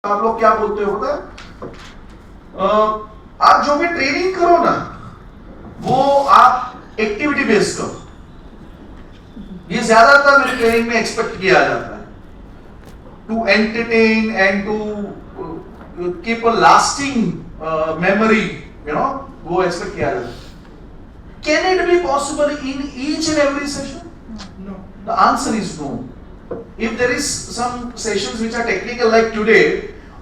आप लोग क्या बोलते हो पता है? आप जो भी ट्रेनिंग करो ना वो आप एक्टिविटी बेस्ड करो। ये ज्यादातर मेरी ट्रेनिंग में एक्सपेक्ट किया जाता है to entertain and to keep a lasting memory, वो एक्सपेक्ट किया जाता है। Can it be possible in each and every session? No. The answer is no. If there is some sessions which are technical like today,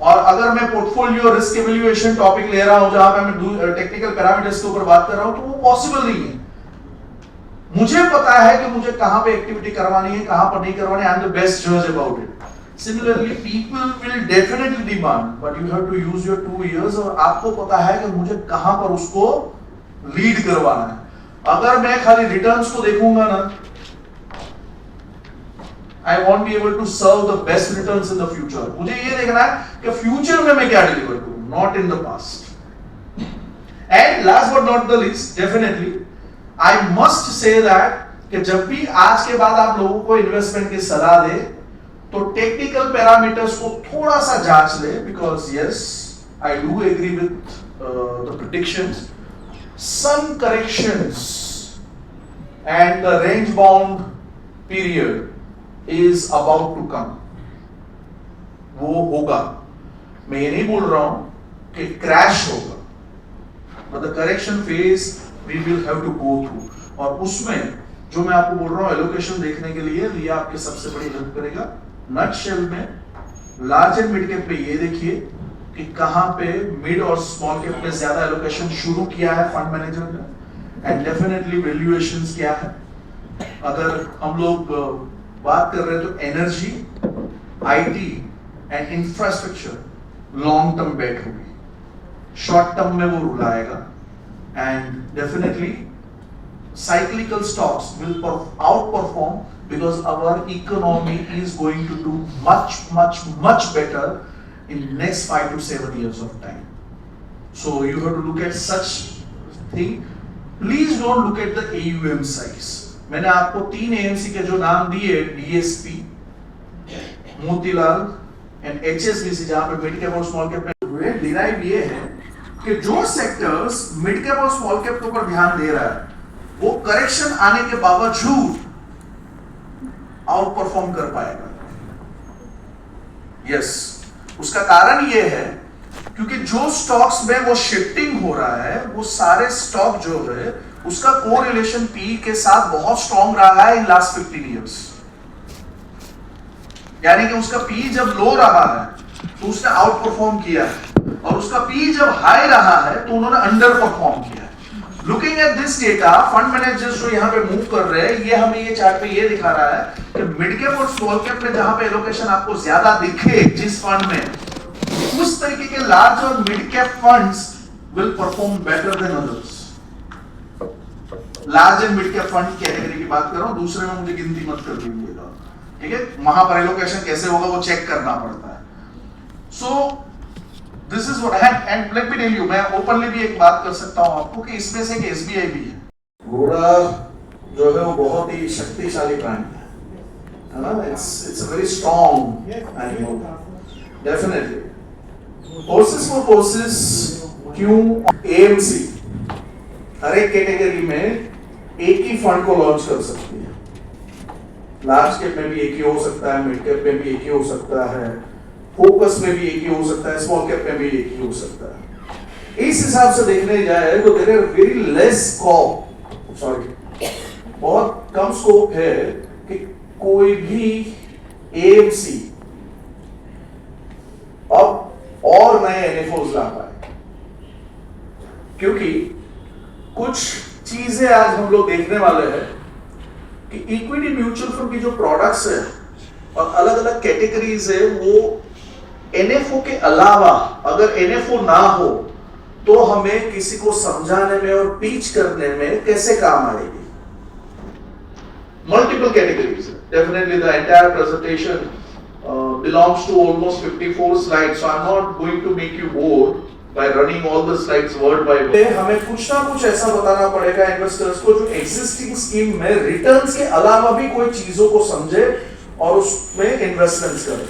और अगर मैं portfolio risk evaluation topic ले रहा हूं जहां पे मैं टेक्निकल पैरामीटर्स के ऊपर बात कर रहा हूं, तो वो पॉसिबल नहीं है। मुझे पता है कि मुझे कहां पे एक्टिविटी करवानी है, कहां पर नहीं करवानी है। आई एम द बेस्ट जज about it. Similarly people will definitely demand, but you have to use your 2 years, और आपको पता है कि मुझे कहां पर उसको लीड करवाना है। अगर मैं खाली रिटर्न्स को देखूंगा ना, I won't be able to serve the best returns in the future. मुझे ये देखना है कि फ्यूचर में मैं क्या डिलीवर करूं, not in the past. And last but not the least, definitely, I must say that कि जब भी आज के बाद आप लोगों को इन्वेस्टमेंट की सलाह दे तो टेक्निकल पैरामीटर्स को थोड़ा सा जांच ले, because yes, I do agree with the predictions. Some corrections and the range bound period is about to come. वो होगा। मैं ये नहीं बोल रहा हूं कि क्रैश होगा, but the correction phase we will have to go through. और उसमें जो मैं आपको बोल रहा हूं एलोकेशन देखने के लिए, ये आपके सबसे बड़ी हेल्प करेगा। नटशेल में लार्ज एंड मिड कैप पे ये देखिए कि कहां पे मिड और स्मॉल कैप में ज्यादा एलोकेशन शुरू किया है फंड मैनेजर ने, एंड डेफिनेटली वैल्यूएशंस क्या है। अगर हम लोग बात कर रहे हैं तो energy, IT and infrastructure long term bet होगी। शॉर्ट टर्म में वो रुलाएगा, and definitely cyclical stocks will outperform because our economy is going to do much better in next 5 to 7 years of time. So you have to look at such thing. Please don't look at the AUM size. मैंने आपको 3 AMC के जो नाम दिए, DSP, Motilal and HSBC, जहां पे mid cap और small cap में हुए, डिराइव ये है कि जो सेक्टर्स मिड कैप और स्मॉल कैप के ऊपर ध्यान दे रहा है वो करेक्शन आने के बावजूद आउट परफॉर्म कर पाएगा। यस, उसका कारण ये है क्योंकि जो स्टॉक्स में वो शिफ्टिंग हो रहा है, वो सारे स्टॉक जो है उसका कोरिलेशन पी के साथ बहुत स्ट्रॉन्ग रहा है इन लास्ट 15 इयर्स। यानी कि उसका पी जब लो रहा है तो उसने आउट परफॉर्म किया है, और उसका पी जब हाई रहा है तो उन्होंने अंडर परफॉर्म किया है। Looking at this data, fund managers जो यहाँ पे मूव कर रहे हैं, ये हमें ये चार्ट पे ये दिखा रहा है कि मिड कैप और स्मॉल कैप में जहां पे एलोकेशन आपको ज्यादा दिखे जिस फंड में, उस तरीके के लार्ज और mid cap funds will perform better than others. Large and mid cap fund category की बात कर रहा हूं, दूसरे में मुझे गिनती मत कर दीजिएगा, ठीक है? वहां पर एलोकेशन कैसे होगा वो चेक करना पड़ता है। सो दिस इज व्हाट है, and let me tell you, मैं ओपनली भी एक बात कर सकता हूं आपको कि इसमें से एक SBI भी है। घोड़ा जो है वो बहुत ही शक्तिशाली प्राणी है ना? It's a very strong animal, definitely. horses for courses क्यों AMC हर एक कैटेगरी में एक ही फंड को लॉन्च कर सकती है। लार्ज कैप में भी एक ही हो सकता है, मिड कैप में भी एक ही हो सकता है, फोकस में भी एक ही हो सकता है, स्मॉल कैप में भी एक ही हो सकता है। इस हिसाब से देखने जाए तो there are very less scope, बहुत कम स्कोप है कि कोई भी AMC अब और नए NFOs ला पाए, क्योंकि कुछ चीजें आज हम लोग देखने वाले हैं कि इक्विटी म्यूचुअल फंड की जो प्रोडक्ट्स है और अलग अलग कैटेगरीज है, वो NFO के अलावा अगर NFO ना हो तो हमें किसी को समझाने में और पीच करने में कैसे काम आएगी। मल्टीपल कैटेगरीज है, definitely the entire presentation belongs to almost 54 slides, so I'm not going to make you bored by running all the slides word by word. हमें कुछ ना कुछ ऐसा बताना पड़ेगा इन्वेस्टर्स को जो एग्जिस्टिंग स्कीम में रिटर्न्स के अलावा भी कोई चीजों को समझे और उसमें इन्वेस्टमेंट्स करे।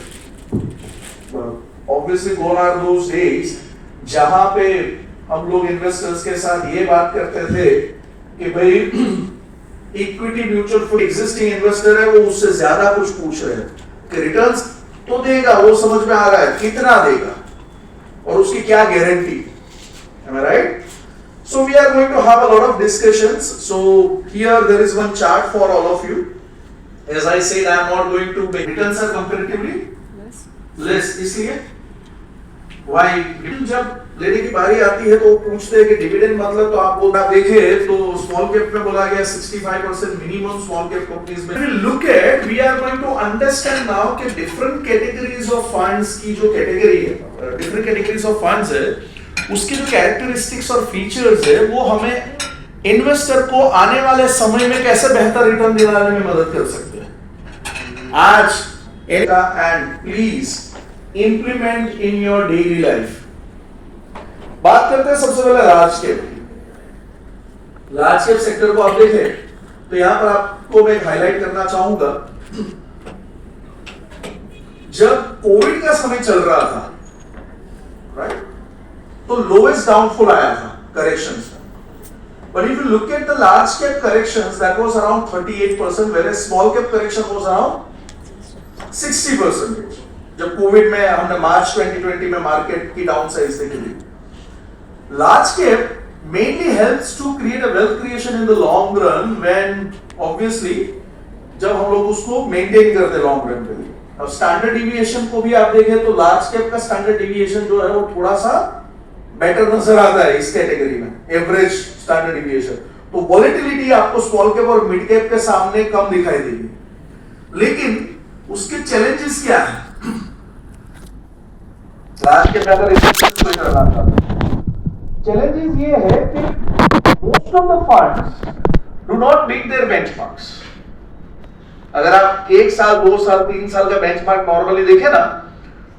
obviously gone are those days जहां पे हम लोग इन्वेस्टर्स के साथ ये बात करते थे कि भाई equity mutual fund existing investor है, वो उससे ज्यादा कुछ पूछ रहे हैं कि रिटर्न्स तो देगा, वो समझ में आ रहा है कितना देगा और उसकी क्या guarantee. Am I right? So we are going to have a lot of discussions. So here there is one chart for all of you. As I said, I am not going to make returns are comparatively less. इसलिए why? जब लेने की बारी आती है तो पूछते हैं कि डिविडेंड मतलब, तो आप देखें तो स्मॉल कैप में बोला गया 65% मिनिमम स्मॉल कैप कंपनीज में। Look at, we are going to understand now कि डिफरेंट कैटेगरीज ऑफ फंड्स की जो कैटेगरी है, डिफरेंट कैटेगरीज ऑफ फंड्स है, उसके जो कैरेक्टरिस्टिक्स और फीचर्स है वो हमें इन्वेस्टर को आने वाले समय में कैसे बेहतर रिटर्न दिलाने में मदद कर सकते हैं आज। And please implement in your daily life. बात करते हैं सबसे पहले large cap. Large cap sector को आप देखें तो यहां पर आपको मैं हाईलाइट करना चाहूंगा, जब कोविड का समय चल रहा था, राइट, तो लोएस्ट डाउनफॉल आया था करेक्शंस में। But if you look at the large cap corrections, that was around 38%, where small cap correction was around 60%। जब कोविड में हमने मार्च 2020 में मार्केट की डाउन साइज देखी थी। Large cap mainly helps to create a wealth creation in the long run when obviously जब हम लोग उसको मेंटेन करते लॉन्ग रन के लिए। अब स्टैंडर्ड डिविएशन को भी आप देखें तो लार्ज कैप का स्टैंडर्ड डिविएशन जो है वो थोड़ा सा बेटर नजर आता है इस कैटेगरी में, एवरेज स्टैंडर्ड डिविएशन। तो वॉलेटिलिटी आपको स्मॉल कैप और मिड कैप के सामने कम दिखाई देगी, लेकिन उसके चैलेंजेस क्या है? लार्ज कैप अगर इन्वेस्टमेंट करना चाहते हैं, चैलेंजेस ये है कि most of the funds do not meet their benchmarks. अगर आप 1 साल 2 साल 3 साल का बेंचमार्क नॉर्मली देखें ना,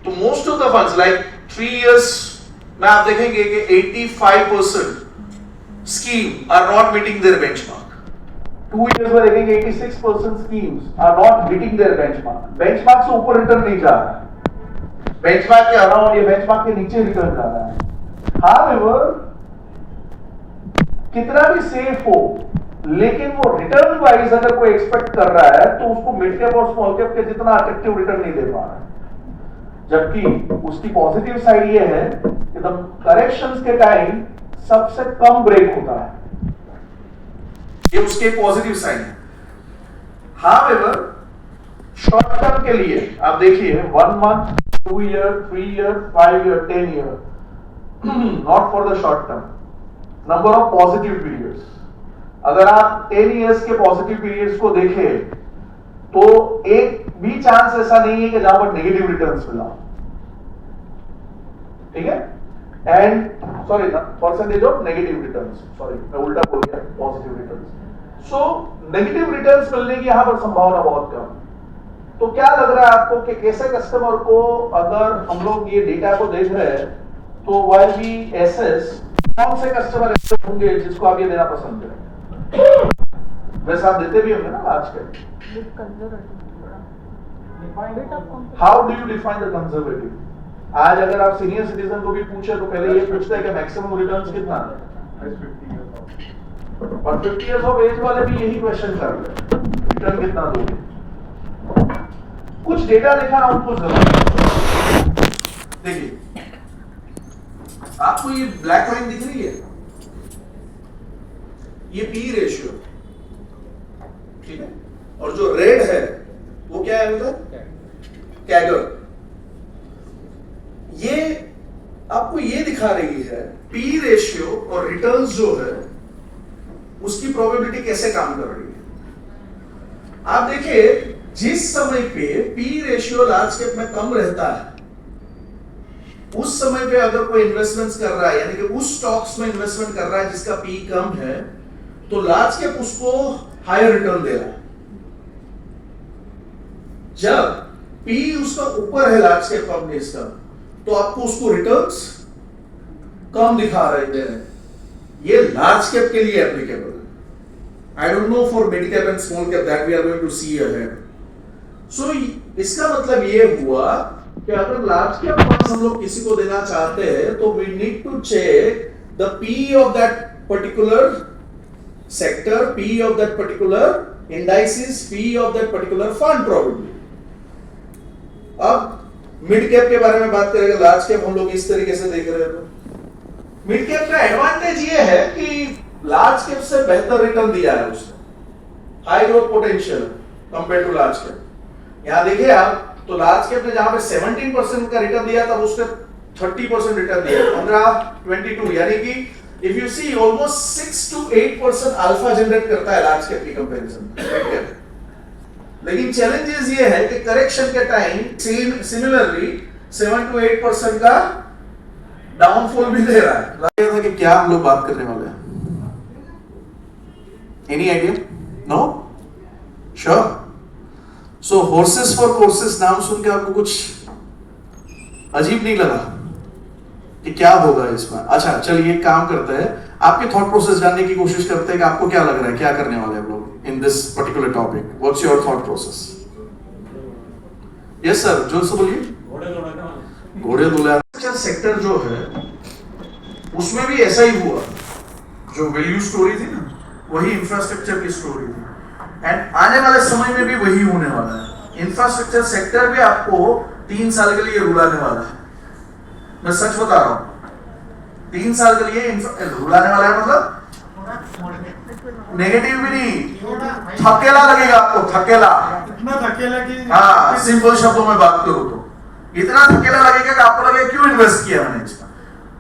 तो most of the funds like 3 years में आप देखेंगे कि 85% scheme are not meeting their benchmark. 2 years में देखेंगे 86% schemes are not meeting their benchmark. Benchmark से ऊपर रिटर्न नहीं जा रहा है, बेंचमार्क के अराउंड या बेंचमार्क के नीचे रिटर्न जा रहा है। However, कितना भी सेफ हो, लेकिन वो रिटर्न वाइज अगर कोई एक्सपेक्ट कर रहा है तो उसको मिड कैप और स्मॉल कैप के जितना अट्रैक्टिव रिटर्न नहीं दे पा रहा है। जबकि उसकी पॉजिटिव साइड ये है कि द करेक्शंस के टाइम सबसे कम ब्रेक होता है, ये उसके पॉजिटिव साइड है। However, शॉर्ट टर्म के लिए आप देखिए 1 month, 2 year, 3 year, 5 year, 10 year, not for the short term, number of positive periods। अगर आप 10 years के positive periods को देखें तो एक भी चांस ऐसा नहीं है कि जहां पर नेगेटिव रिटर्न्स मिला, ठीक है। And sorry, percentage of negative returns, sorry मैं उल्टा बोल गया, positive returns. So negative returns मिलने की यहां पर संभावना बहुत कम। तो क्या लग रहा है आपको कि कैसे कस्टमर को, अगर हम लोग ये डेटा को देख रहे हैं तो while we assess कौन से कस्टमर ऐसे होंगे जिसको आप ये देना पसंद करें? वैसे आप देते भी होंगे ना आज के। How do you define the conservative? आज अगर आप सीनियर सिटीजन को भी पूछे तो पहले ये पूछते हैं कि मैक्सिमम रिटर्न्स कितना है, और 50 इयर्स ऑफ एज वाले भी यही क्वेश्चन कर रहे हैं, रिटर्न कितना दोगे? कुछ डेटा देखा ना उनको जरूर देखिए। आपको ये ब्लैक लाइन दिख रही है, ये पी रेशियो, ठीक है, और जो रेड है वो क्या है उधर? कैगर। ये आपको ये दिखा रही है पी रेशियो और रिटर्न्स जो है उसकी प्रोबेबिलिटी कैसे काम कर रही है। आप देखिए जिस समय पे पी रेशियो लार्ज कैप में कम रहता है, उस समय पे अगर कोई इन्वेस्टमेंट्स कर रहा है, यानी कि उस स्टॉक्स में इन्वेस्टमेंट कर रहा है जिसका पी कम है, तो लार्ज कैप उसको हायर रिटर्न दे रहा है। जब पी उसका ऊपर है लार्ज कैप कंपनीज का, तो आपको उसको रिटर्न्स कम दिखा रहे हैं। ये लार्ज कैप के लिए एप्लीकेबल है। I don't know for mid cap and small cap, that we are going to see ahead. So इसका मतलब ये हुआ कि अगर लार्ज कैप फंड्स हम लोग किसी को देना चाहते हैं तो we need to check the P of that particular sector, P of that particular indices, P of that particular fund probably. अब मिड कैप के बारे में बात करेंगे, लार्ज कैप हम लोग इस तरीके से देख रहे हैं। मिड कैप का एडवांटेज ये है कि लार्ज कैप से बेहतर रिटर्न दिया है उसने, high growth potential compare to large cap. यहां देखिए आप, तो लार्ज कैप ने जहां पे 17% का रिटर्न दिया था उसने 30% रिटर्न दिया, 15-22, यानी कि if you see almost 6 to 8% alpha generate करता है लार्ज कैप की कंपैरिजन। लेकिन चैलेंजेस ये है कि करेक्शन के टाइम सिमिलरली 7 to 8% का डाउनफॉल भी दे रहा है। लगा था कि क्या हम लोग बात करने वाले हैं? Any idea? No? Sure? So horses for courses नाम सुन के आपको कुछ अजीब नहीं लगा कि क्या होगा इसमें? अच्छा चलिए एक काम करते हैं, आपके थॉट प्रोसेस जानने की कोशिश करते हैं कि आपको क्या लग रहा है, क्या करने वाले हैं हम लोग in this particular topic. What's your thought process? Yes sir, जोर से बोलिए। घोड़े दुला सेक्टर जो है उसमें भी ऐसा ही हुआ, जो वैल्यू स्टोरी थी ना वही इंफ्रास्ट्रक्चर की स्टोरी थी, एंड आने वाले समय में भी वही होने वाला है। इंफ्रास्ट्रक्चर सेक्टर भी आपको 3 साल के लिए रुलाने वाला है, मैं सच बता रहा हूं। 3 साल के लिए रुलाने वाला है, मतलब नेगेटिव भी नहीं, थकेला लगेगा आपको, थकेला, इतना थकेला कि हाँ सिंपल शब्दों में बात करूं तो इतना थकेला लगेगा कि आपको लगेगा क्यों इन्वेस्ट किया मैंने इसमें।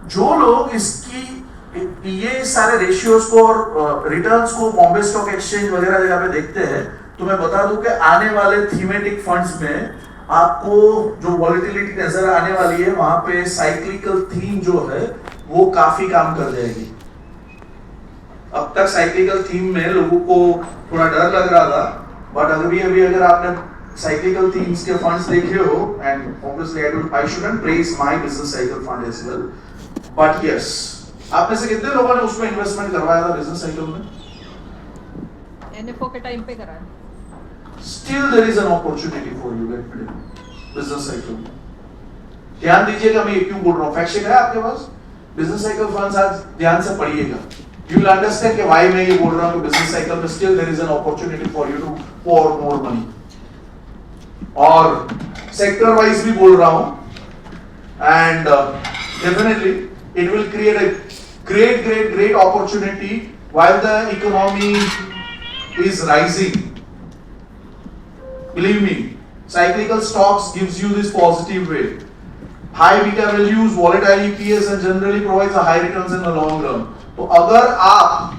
जो लोग इसकी ये सारे रेशियोज को और रिटर्न्स को बॉम्बे स्टॉक एक्सचेंज वगैरह जगह पे देखते हैं, तो मैं बता दूं कि आने वाले थीमेटिक फंड्स में आपको जो वॉलेटिलिटी नजर आने वाली है, वहां पे साइक्लिकल थीम जो है वो काफी काम कर जाएगी। अब तक साइक्लिकल थीम में लोगों को थोड़ा डर लग रहा था, बट अभी अगर आपने साइक्लिकल थीम्स के फंड्स देखे हो, and obviously I shouldn't praise my business cycle fund as well, but yes, आप में से कितने लोगों ने उसमें इन्वेस्टमेंट करवाया था बिजनेस साइकिल में? एनएफओ के टाइम पे कराया। Still there is an opportunity for you get business cycle। ध्यान दीजिएगा मैं ये क्यों बोल रहा हूँ, फैक्ट चेक है आपके पास? बिजनेस साइकिल फंड्स आज ध्यान से पढ़िएगा, you will understand कि why मैं ये बोल रहा हूँ कि बिजनेस साइकिल में still there is an opportunity for you to pour more money। और सेक्टर वाइज भी बोल रहा हूँ, and definitely it will create a great opportunity while the economy is rising। Believe me, cyclical stocks gives you this positive way, high beta values, volatile EPS, and generally provides a high returns in the long run। तो अगर आप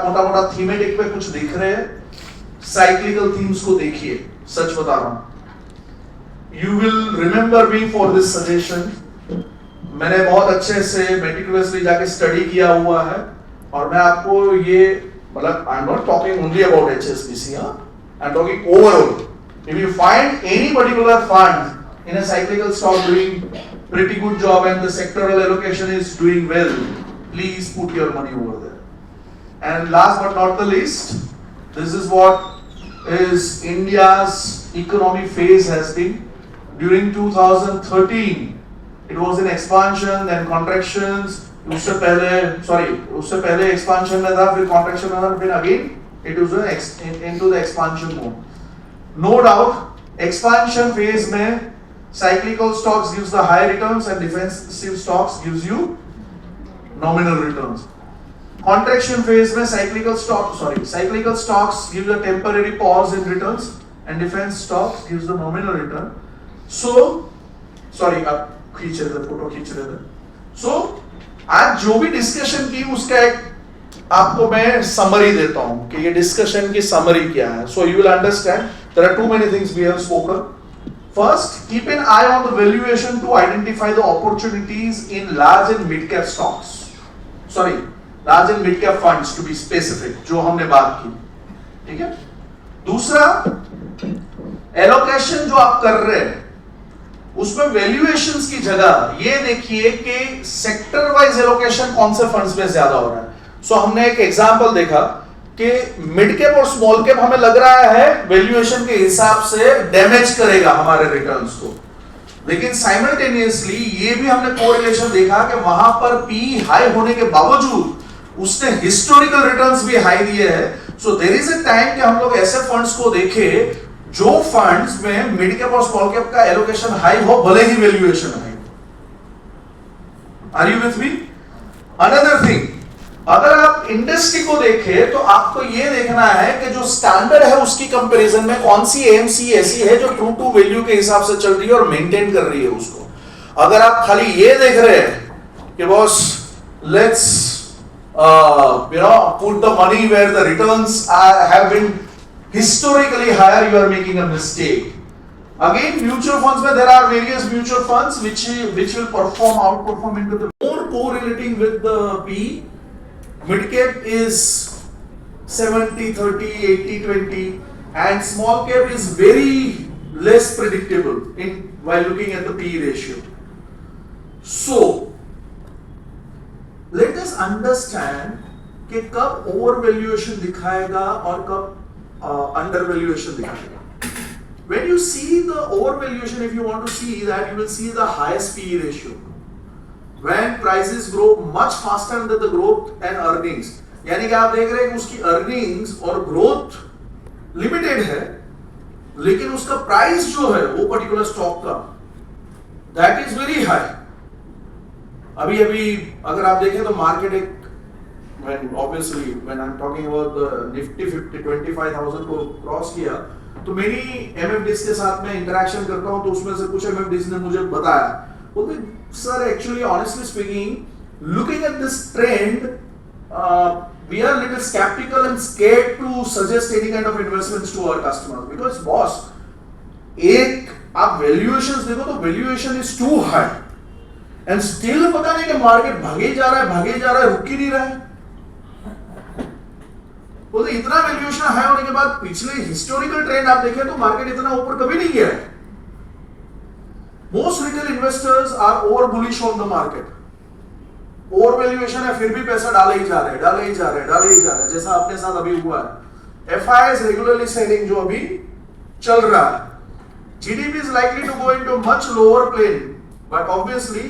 मोटा thematic पे कुछ देख रहे हैं, cyclical themes को देखिए, सच बता रहा हूं। You will remember me for this suggestion। मैंने बहुत अच्छे से मेटिकुलसली जाके स्टडी किया हुआ है, और मैं आपको ये मतलब I am not talking only about HSBC, I'm talking overall। If you find any particular fund in a cyclical stock doing pretty good job and the sectoral allocation is doing well, please put your money over there। And last but not the least, this is what is India's economic phase has been during 2013। It was in expansion, then contractions। उससे पहले expansion में था, फिर contraction में था, फिर again it was into the expansion mode। No doubt, expansion phase में cyclical stocks gives the high returns and defensive stocks gives you nominal returns। Contraction phase में cyclical stocks give a temporary pause in returns and defense stocks gives the nominal return। आप photo खींच रहे थे। So आज जो भी discussion की उसका एक आपको मैं समरी देता हूं कि ये डिस्कशन की समरी क्या है। So you will understand there are two many things we have spoken. First, keep an eye on the valuation to identify the opportunities in large and mid cap stocks, large and mid cap funds to be specific, जो हमने बात की, ठीक है। दूसरा, allocation जो आप कर रहे हैं उसमें वैल्यूएशंस की जगह ये देखिए कि सेक्टर वाइज एलोकेशन कौन से फंड्स में ज्यादा हो रहा है। सो हमने एक एग्जांपल देखा कि मिड कैप और स्मॉल कैप हमें लग रहा है वैल्यूएशन के हिसाब से डैमेज करेगा हमारे रिटर्न्स को, लेकिन साइमल्टेनियसली ये भी हमने कोरिलेशन देखा कि वहां पर पी हाई होने के बावजूद उसने हिस्टोरिकल रिटर्न्स भी हाई दिए हैं. So there is a time कि हम लोग ऐसे फंड्स को देखें जो फंड्स में मिड कैप और स्मॉल कैप का एलोकेशन हाई हो, भले ही valuation high. Are you with me? Another thing, अगर आप इंडस्ट्री को देखें तो आपको यह देखना है कि जो स्टैंडर्ड है उसकी कंपैरिजन में कौन सी एएमसी ऐसी है जो ट्रू टू वैल्यू के हिसाब से चल रही है और मेंटेन कर रही है उसको. अगर आप खाली ये देख रहे हैं कि boss let's put the money where the returns have been historically higher, you are making a mistake. Again, mutual funds where there are various mutual funds which will outperform into the more correlating with the P. Mid cap is 70-30, 80-20, and small cap is very less predictable while looking at the P ratio. So, let us understand कि कब over valuation दिखाएगा और कब under valuation दिखाएगा. When you see the overvaluation, if you want to see that, you will see the highest PE ratio. When prices grow much faster than the growth and earnings, यानी कि आप देख रहे हैं कि उसकी earnings और growth limited है, लेकिन उसका प्राइस जो है वो पर्टिकुलर स्टॉक का that is very high. अभी अगर आप देखें तो मार्केट एक when I'm talking about the Nifty 50 25,000 को क्रॉस किया, तो मेरी MFDs के साथ में इंटरेक्शन करता हूं तो उसमें से कुछ MFDs ने मुझे बताया, बोलते sir actually honestly speaking looking at this trend we are little skeptical and scared to suggest any kind of investments to our customers because boss एक आप वैल्यूएशंस देखो तो valuation is too high and still पता नहीं कि market भागे जा रहा है रुक ही नहीं रहा है. तो इतना वैल्यूएशन हाई होने के बाद पिछले हिस्टोरिकल ट्रेंड आप देखें तो मार्केट इतना ऊपर कभी नहीं गया है. Most retail investors are over bullish on the market. Over valuation है फिर भी पैसा डाले ही जा रहे जैसा अपने साथ अभी हुआ है. FIIs रेगुलरली सेलिंग जो अभी चल रहा है. GDP is likely to go into much lower plane, but obviously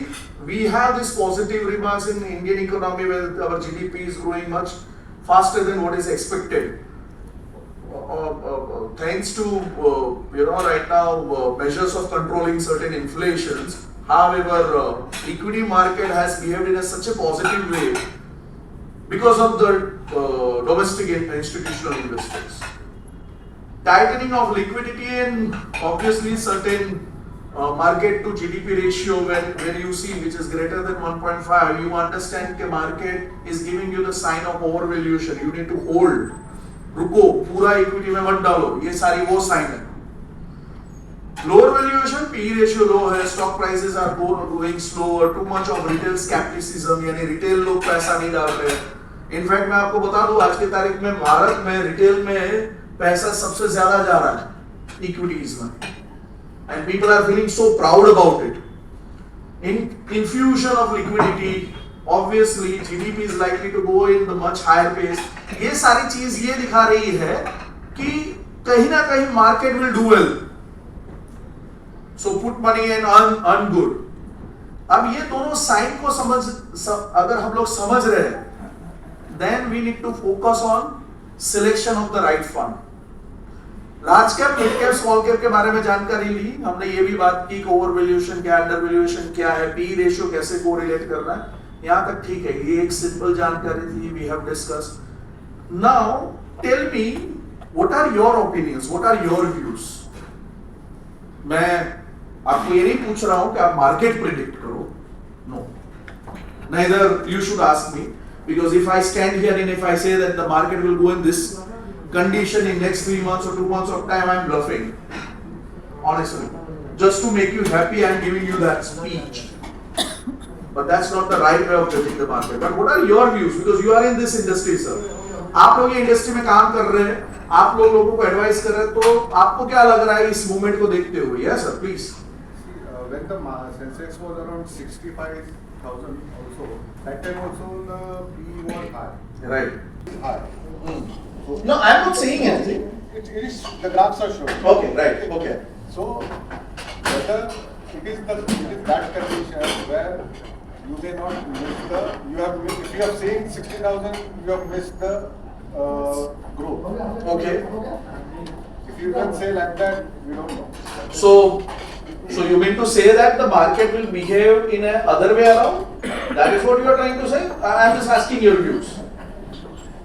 we have this positive remarks in Indian economy where our GDP is growing much faster than what is expected. Thanks to right now measures of controlling certain inflations. However, equity market has behaved in such a positive way because of the domestic institutional investors. Tightening of liquidity and obviously certain market to GDP ratio when you see which is greater than 1.5, you understand that market is giving you the sign of overvaluation. You need to hold. रुको, पूरा equity में मत डालो, ये सारी वो sign है. Lower valuation, PE ratio low है, stock prices are going slower, too much of retail skepticism, यानी रिटेल लोग पैसा नहीं डाल रहे. इनफैक्ट मैं आपको बता दूं आज की तारीख में भारत में रिटेल में पैसा सबसे ज्यादा जा रहा है इक्विटीज में, and people are feeling so proud about it. Infusion of liquidity, obviously GDP is likely to go in the much higher pace. ये सारी चीज ये दिखा रही है कि कहीं ना कहीं market will do well. So put money and earn good. अब ये दोनों साइन को अगर हम लोग समझ रहे हैं, then we need to focus on selection of the right fund. Large cap, mid cap, small cap के बारे में जानकारी ली. हमने ये भी बात की कि ओवर वैल्यूएशन क्या, अंडर वैल्यूएशन क्या है, पी रेशियो कैसे कोरिलेट करना है. यहां तक ठीक है, ये एक सिंपल जानकारी थी. We have discussed. Now tell me what are your opinions, what are your views. मैं आपको ये नहीं पूछ रहा हूं कि आप मार्केट प्रेडिक्ट करो. No, neither you should ask me, because if I stand here and if I say that the market will go in this condition in next 3 months or 2 months of time, I'm bluffing. Honestly, just to make you happy, I'm giving you that speech. But that's not the right way of judging the market. But what are your views? Because you are in this industry, sir. आप लोग ये industry में काम कर रहे हैं, आप लोग लोगों को एडवाइस कर रहे हैं, तो आपको क्या लग रहा है इस मूवमेंट को देखते हुए? Yes, sir, please. When the Sensex was around 65,000 also, that time also the PE was high. Right. High. No, I'm not saying anything. It is, the graphs are showing. Okay, right, okay. So, whether it is that condition where you may not miss the, if you have seen 60,000, you have missed the growth. Okay. If you can say like that, we don't know. So you mean to say that the market will behave in a other way around? That is what you are trying to say? I am just asking your views.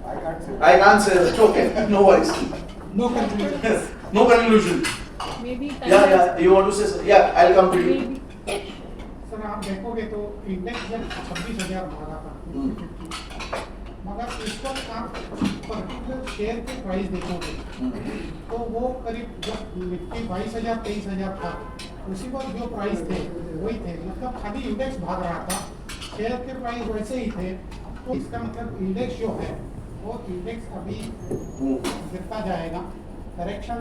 I can't say. I can't say that. Okay, no worries. No conclusion. No conclusion. Maybe Yeah, you want to say something? Yeah, I'll come to you. maybe sir आप देखोगे तो index जब 26,000 भागा था मगर इस वक्त आप पर्टिकुलर शेयर के प्राइस देखोगे तो वो करीब जब निफ्टी 22,000 23,000 था उसी वक्त जो प्राइस थे वही थे, मतलब खाली इंडेक्स भाग रहा था, शेयर के प्राइस वैसे ही थे। तो इसका मतलब इंडेक्स जो है वो इंडेक्स अभी गिरता जाएगा, करेक्शन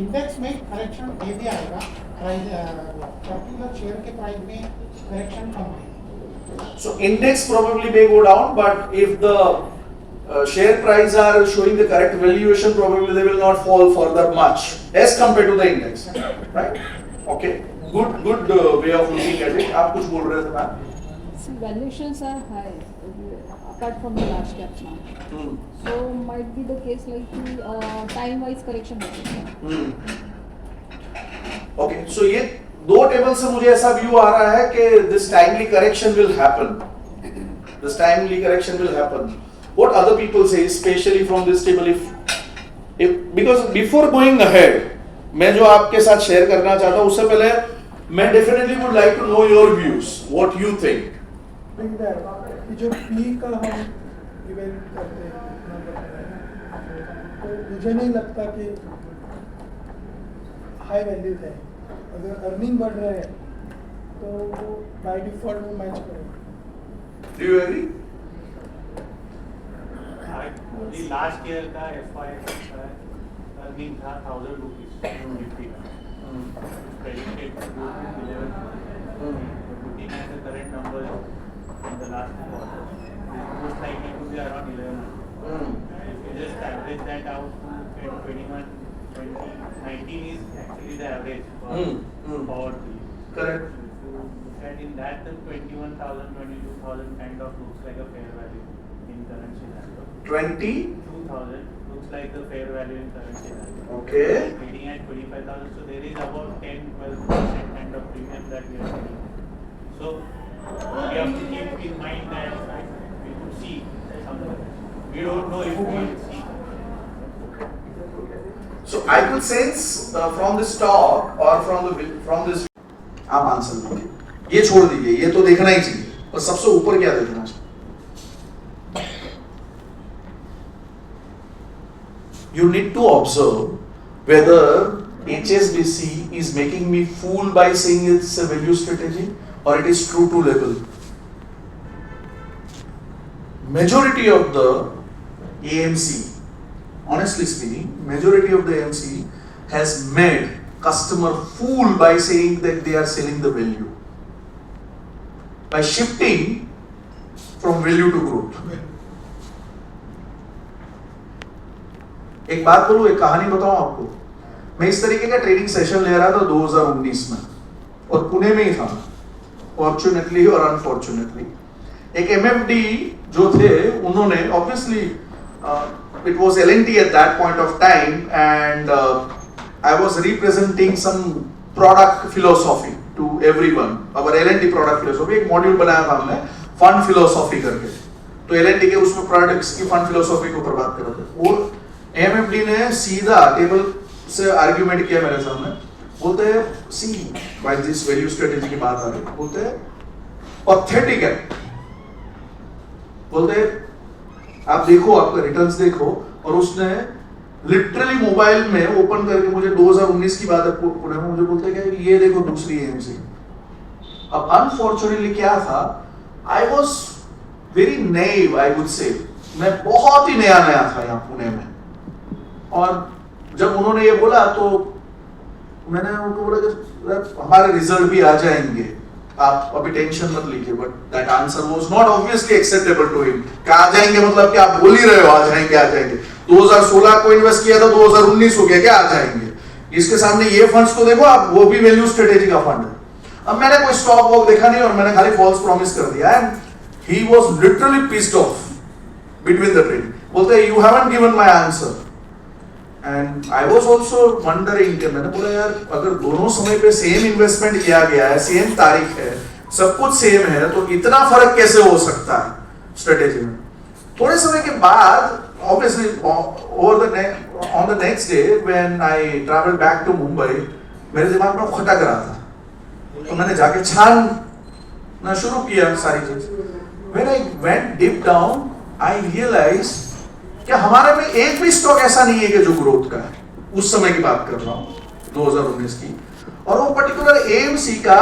इंडेक्स में करेक्शन ये भी आएगा, प्राइस पर्टिकुलर शेयर के प्राइस में करेक्शन कम आएगा। So index probably may go down, but if the share price are showing the correct valuation, probably they will not fall further much as compared to the index, right? Okay, good way of looking at it. आप कुछ बोल रहे थे ma'am? See, valuations are high apart from the large caps now. So might be the case like time-wise correction हो सकता है. Okay, so ये दो टेबल से मुझे ऐसा व्यू आ रहा है कि this timely correction will happen. This timely correction will happen. What other people say, especially from this table, if because before going ahead, मैं जो आपके साथ शेयर करना चाहता हूँ उससे पहले मैं definitely would like to know your views. What you think? जो पी का हम इवेल्यूएट करते हैं अपना बताया है, तो मुझे नहीं लगता कि हाई वैल्यू है। अगर अर्निंग बढ़ रहे हैं तो वो बाय डिफॉल्ट में मैच करेगा। Do you agree? अभी लास्ट ईयर का FY अर्निंग था 1,000 रुपीज निफ्टी का, credited to 11, looking at the current numbers in the last quarter, it's most likely to be around 11. If you just average that out to 21, 19 is actually the average for power tree. Correct. If you look at in that, then 21,000, 22,000 kind of looks like a fair value in current scenario. 20? 2,000 looks like the fair value in current scenario. Okay. Trading at 25,000, so there is about 10-12% kind of premium that we are getting. So we have to keep in mind that we could see somewhere. We don't know if we will see. So I could sense from this talk or from this आप answer दीजिए, ये छोड़ दीजिए, ये तो देखना ही चाहिए, और सबसे ऊपर क्या देखना चाहिए? You need to observe whether HSBC is making me fool by saying it's a value strategy or it is true to label. Majority of the AMC, honestly speaking, majority of the AMC has made customer fool by saying that they are selling the value, by shifting from value to growth. एक बात बोलूं, एक कहानी बताऊं आपको। मैं इस तरीके का ट्रेडिंग सेशन ले रहा था 2019 में और पुणे में ही था, फॉर्चुनेटली और अनफॉर्चुनेटली। एक MFD जो थे उन्होंने obviously it was L&T at that point of time and I was representing some product philosophy to everyone. our L&T product philosophy एक मॉड्यूल बनाया था हमने फंड फिलोसॉफी करके, तो L&T के उसमें प्रोडक्ट्स की फंड फिलोसॉफी के ऊपर बात कर रहे थे। वो MFD ने सीधा टेबल से आर्ग्यूमेंट किया मेरे सामने, बोलते हैं सी बाय दिस वैल्यू स्ट्रेटेजी की बात आ रही, बोलते हैं पैथेटिक है, बोलते आप देखो, आपका रिटर्न्स देखो, और उसने लिटरली मोबाइल में ओपन करके मुझे 2019 की बात है पुणे में, मुझे बोलते हैं कि ये देखो दूसरी एएमसी। अब अनफॉर्चुनेटली क्या था, I was very naive, I would say, मैं बहुत ही नया था यहाँ पुणे में, और जब उन्होंने ये बोला तो मैंने उनको बोला कि हमारे रिजल्ट भी आ जाएंगे, आप अभी टेंशन मत लीजिए, but that answer was not obviously acceptable to him. क्या आ जाएंगे मतलब कि आप बोल ही रहे हो आ जाएंगे, आ जाएंगे। 2016 को इन्वेस्ट किया था, 2019 हो गया, क्या आ जाएंगे? इसके सामने ये फंड्स तो देखो आप, वो भी वैल्यू स्ट्रेटेजी का फंड है। अब मैंने कोई स्टॉक वॉक देखा नहीं और मैंने खाली फॉल्स प्रॉमिस कर दिया and he was literally pissed off between the trade. बोलते you haven't given my answer and I was also wondering. मैंने बोला यार अगर दोनों समय पे सेम इन्वेस्टमेंट किया गया है, सेम तारीख है, सब कुछ सेम है, तो इतना फर्क कैसे हो सकता है स्ट्रेटेजी में. थोड़े समय के बाद obviously on the next day when I traveled back to Mumbai, मेरे दिमाग में खटक रहा था, तो मैंने जाके छानना शुरू किया सारी चीज. When I went deep down, I realized कि हमारे में एक भी स्टॉक ऐसा नहीं है कि जो ग्रोथ का है. उस समय की बात कर रहा हूँ 2019 की, और वो पर्टिकुलर AMC का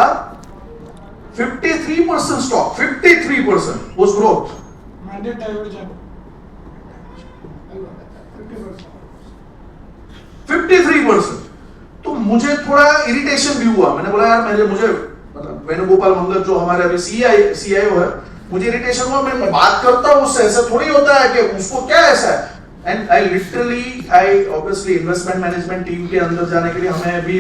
53% stock, 53% was growth. Mandate diversion. 53%. तो मुझे थोड़ा इरिटेशन भी हुआ. मैंने बोला यार मुझे मतलब वेणुगोपाल मंगल जो हमारे अभी CIO है, मुझे इरिटेशन हुआ. मैं बात करता हूँ उससे, ऐसा थोड़ी होता है कि उसको क्या ऐसा है. And I obviously investment management team के अंदर जाने के लिए हमें भी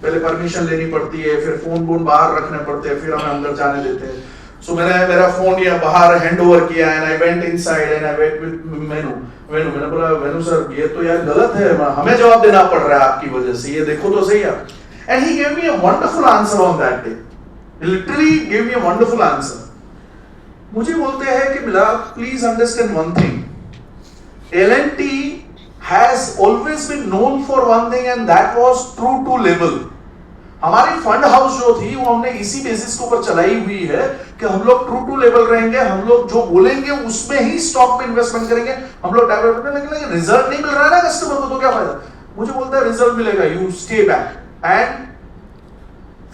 पहले परमिशन लेनी पड़ती है, फिर फोन बाहर रखने पड़ते हैं, फिर हमें अंदर जाने देते हैं. सो मैंने मेरा फोन या बाहर हैंड ओवर किया and I went inside and I went with Venu. मैंने बोला वेणु सर ये तो यार गलत है, हमें जवाब देना पड़ रहा है आपकी वजह से, ये देखो तो सही आप. And he gave me a wonderful answer on that day. He literally gave me a wonderful answer. मुझे बोलते हैं कि मिला please understand one thing, L&T has always been known for one thing and that was true to label. हमारी fund house जो थी वो हमने इसी बेसिस के ऊपर चलाई हुई है कि हम लोग ट्रू टू लेवल रहेंगे, हम लोग जो बोलेंगे उसमें ही स्टॉक में इन्वेस्टमेंट करेंगे, हम लोग डेवलपमेंट. लेकिन रिजल्ट नहीं मिल रहा है ना कस्टमर को, तो क्या फायदा. मुझे बोलता है रिजल्ट मिलेगा, you stay back. And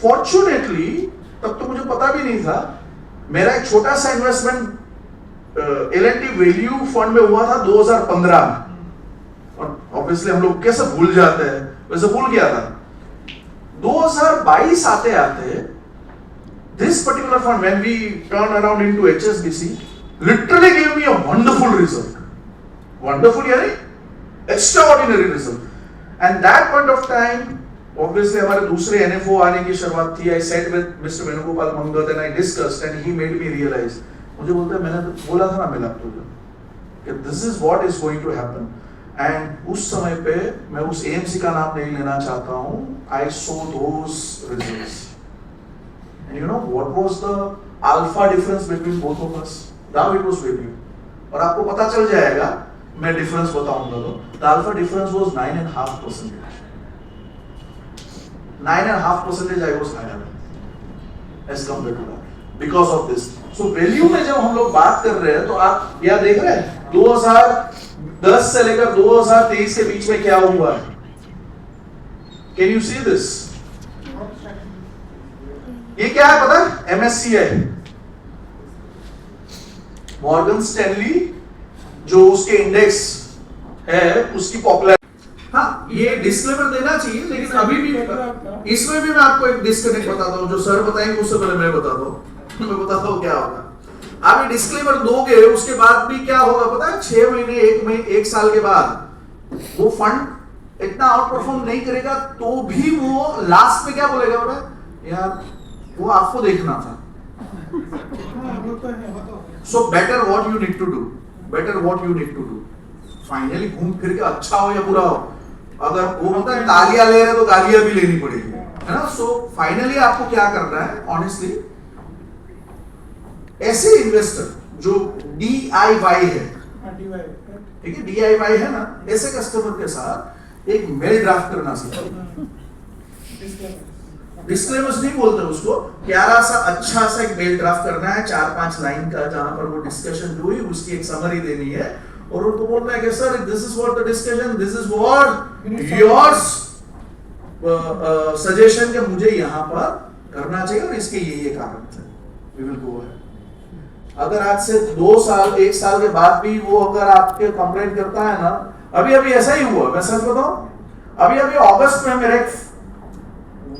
fortunately तब तो मुझे पता भी नहीं था, मेरा एक छोटा सा इन्वेस्टमेंट L&T वैल्यू फंड में हुआ था 2015 में, और ऑब्वियसली हम लोग कैसे भूल जाते हैं, वैसे भूल गया था. 2022 आते आते this particular fund when we turn around into HSBC literally gave me a wonderful result. Wonderful यानी extraordinary result. And that point of time obviously हमारे दूसरे NFO आने की शुरुआत थी. I sat with Mr. Venugopal Mangal and I discussed and he made me realize. मुझे बोलता है मैंने तो बोला था ना मिला तुझे कि this is what is going to happen. And उस समय पे मैं उस AMC का नाम नहीं लेना चाहता हूं. I saw those results. And you know what was the alpha difference between both of us? Now it was with you. और आपको पता चल जाएगा, मैं डिफरेंस बताऊंगा तो. The alpha difference was 9.5%. 9.5% I was higher as compared to that. Because of this. So value में जब हम लोग बात कर रहे हैं तो आप यह देख रहे हैं 2010 से लेकर 2023 के बीच में क्या हुआ है. Can you see this? ये क्या है पता है? MSCI, मॉर्गन स्टैनली जो उसके इंडेक्स है उसकी पॉपुलर. हाँ ये डिस्क्लेमर देना चाहिए, लेकिन अभी भी इसमें भी मैं आपको एक डिस्कनेक्ट बताता हूँ. जो सर बताएंगे उससे पहले मैं बताता हूँ. मैं बताता हूँ क्या होगा. आप ये डिस्क्लेमर दोगे उसके बाद भी क्या होगा पता है, 6 महीने 1 साल के बाद वो फंड इतना आउट परफॉर्म नहीं करेगा तो भी वो लास्ट में क्या बोलेगा पता यार वो आपको देखना था. So better what you need to do, better what you need to do. Finally घूम फिर के अच्छा हो या बुरा हो, अगर वो बोलता है गालियां ले रहे तो गालियां भी लेनी पड़ेगी, है ना. सो फाइनली आपको क्या करना है ऑनेस्टली, ऐसे इन्वेस्टर जो DIY है, ठीक है DIY है ना, ऐसे कस्टमर के साथ एक मेल ड्राफ्ट करना सीखो. डिस्क्लेमर्स नहीं बोलते उसको, प्यारा सा अच्छा सा एक मेल ड्राफ्ट करना है 4-5 लाइन का, जहां पर वो डिस्कशन जो हुई उसकी एक समरी देनी है और उनको बोलना है कि sir this is what the discussion, this is what yours suggestion कि मुझे यहाँ पर करना चाहिए और इसके ये कारण थे. We will go ahead. अगर आज से 2 साल 1 साल के बाद भी वो अगर आपके कंप्लेंट करता है ना, अभी ऐसा ही हुआ. मैं सच बताऊं, अभी अगस्त में मेरे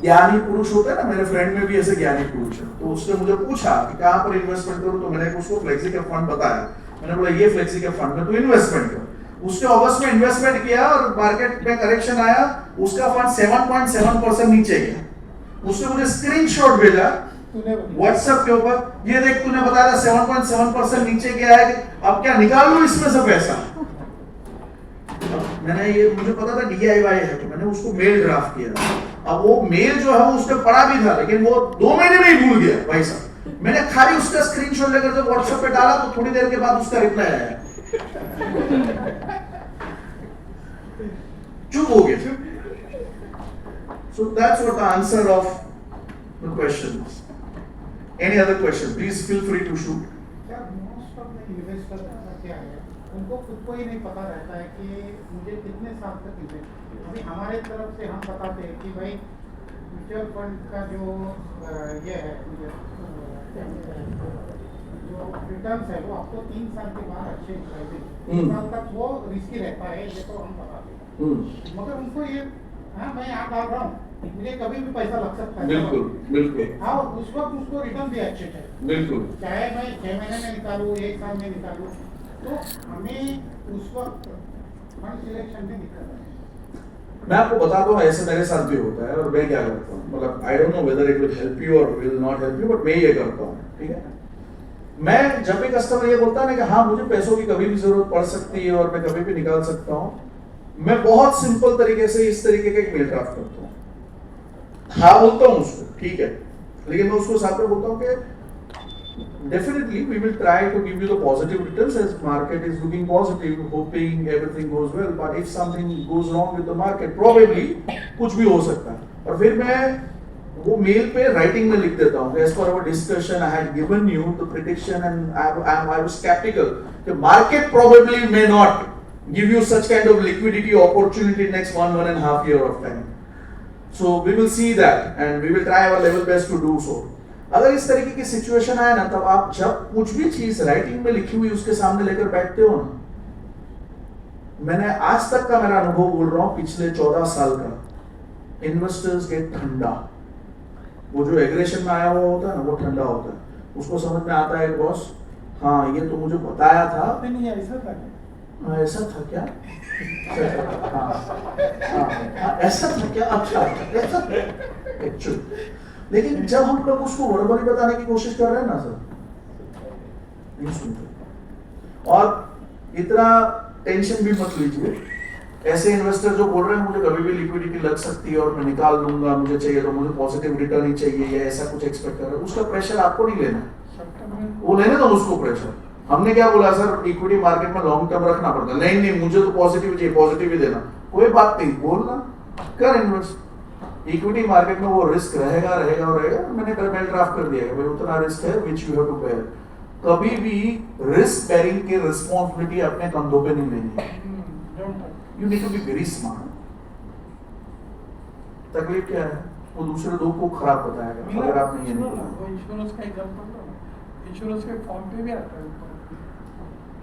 ज्ञानी पुरुष होते हैं ना, मेरे फ्रेंड में भी ऐसे ज्ञानी पुरुष है, तो उसने मुझे पूछा कि कहां पर इन्वेस्टमेंट करूं, तो मैंने उसको फ्लेक्सी कैप फंड बताया. मैंने बोला ये फ्लेक्सी कैप फंड में तू इन्वेस्टमेंट कर. उसने अगस्त में इन्वेस्टमेंट किया और मार्केट में करेक्शन आया, उसका फंड 7.7% नीचे गया. उसने मुझे स्क्रीनशॉट भेजा तूने व्हाट्सएप के ऊपर, ये देख तूने बताया था 7.7% नीचे गया है, अब क्या निकाल लूं इसमें से पैसा। अब मैंने ये, मुझे पता था DIY है, तो मैंने उसको मेल ड्राफ्ट किया। अब वो मेल जो है वो उसने पढ़ा भी था, लेकिन वो 2 महीने में ही भूल गया भाई साहब। मैंने खाली उसका स्क्रीनशॉट लेकर जब व्हाट्सएप पे डाला तो थोड़ी देर के बाद उसका रिप्लाई आया, चुप हो गया। So that's what the answer of the question is. Any other question? Please feel free to shoot. क्या मोस्ट ऑफ द इन्वेस्टर क्या है, उनको खुद को ही नहीं पता रहता है कि मुझे कितने साल तक इन्वेस्ट। अभी हमारे तरफ से हम बताते हैं कि भाई म्यूचुअल फंड का जो ये है जो रिटर्न्स है वो आपको 3 साल के बाद अच्छे दिखाई 3 साल तक वो रिस्की रहता है, ये तो हम बताते हैं। मगर उनको ये, हाँ मैं यहाँ डाल रहा हूँ, मुझे कभी भी पैसा लग सकता है। बिल्कुल बिल्कुल। हाँ, उस वक्त उसको रिटर्न भी अच्छे थे, बिल्कुल। चाहे मैं 6 महीने में निकालूं, 1 साल में निकालूं, तो हमें उस वक्त फंड सिलेक्शन में दिक्कत है। मैं आपको बताता हूँ, ऐसे मेरे साथ भी होता है और मैं क्या करता हूँ, मतलब I don't know whether it will help you और will not help you, but मैं ये करता हूँ, ठीक है। मैं जब भी कस्टमर ये बोलता है ना कि हाँ मुझे पैसों की कभी भी जरूरत पड़ सकती है और मैं कभी भी निकाल सकता हूँ, मैं बहुत सिंपल तरीके से इस तरीके का एक मेल ड्राफ्ट करता हूँ। हाँ बोलता हूँ उसको, ठीक है, लेकिन मैं उसको साथ में बोलता हूँ कि definitely we will try to give you the positive returns as market is looking positive, hoping everything goes well, but if something goes wrong with the market, probably कुछ भी हो सकता है। और फिर मैं वो मेल पे राइटिंग में लिख देता हूँ, as per our discussion I had given you the prediction and I was skeptical, the market probably may not give you such kind of liquidity opportunity next 1.5 year of time, so we will see that and we will try our level best to do so। अगर इस तरीके की situation आए ना, तब आप जब कुछ भी चीज राइटिंग में लिखी हुई उसके सामने लेकर बैठते हो ना, मैंने आज तक का मेरा अनुभव बोल रहा हूं पिछले 14 साल का, इन्वेस्टर्स गेट ठंडा। वो जो एग्रेशन में आया हुआ होता है ना, वो ठंडा होता है, उसको समझ में आता है बॉस हाँ ये तो मुझे बताया था, नहीं ऐसा था क्या? ऐसा था क्या? ऐसा था क्या? अच्छा ऐसा एक्चुअली। लेकिन जब हम लोग उसको वर्बली बताने की कोशिश कर रहे हैं ना सर, नहीं सुनते। और इतना टेंशन भी मत लीजिए, ऐसे इन्वेस्टर जो बोल रहे हैं मुझे कभी भी लिक्विडिटी लग सकती है और मैं निकाल लूंगा, मुझे चाहिए तो मुझे पॉजिटिव रिटर्न ही चाहिए या ऐसा कुछ एक्सपेक्ट कर रहे हैं, उसका प्रेशर आपको नहीं लेना, वो लेने दो उसको प्रेशर। हमने क्या बोला सर, इक्विटी मार्केट में लॉन्ग टर्म रखना पड़ता है, नहीं नहीं मुझे तो पॉजिटिव चाहिए, पॉजिटिव ही देना, कोई बात नहीं, बोलना कर इन्वेस्ट। इक्विटी मार्केट में वो रिस्क रहेगा रहेगा और रहेगा, मैंने मेल ड्राफ्ट कर दिया है भाई उतना रिस्क है which you have to bear. कभी भी रिस्क बेयरिंग की रिस्पांसिबिलिटी अपने कंधों पे नहीं लेनी, you need to be very smart. तकलीफ क्या है, वो दूसरे लोग को खराब बताएगा अगर आपने ये नहीं किया। इंश्योरेंस का एग्जांपल दो, इंश्योरेंस के फॉर्म पे भी आता है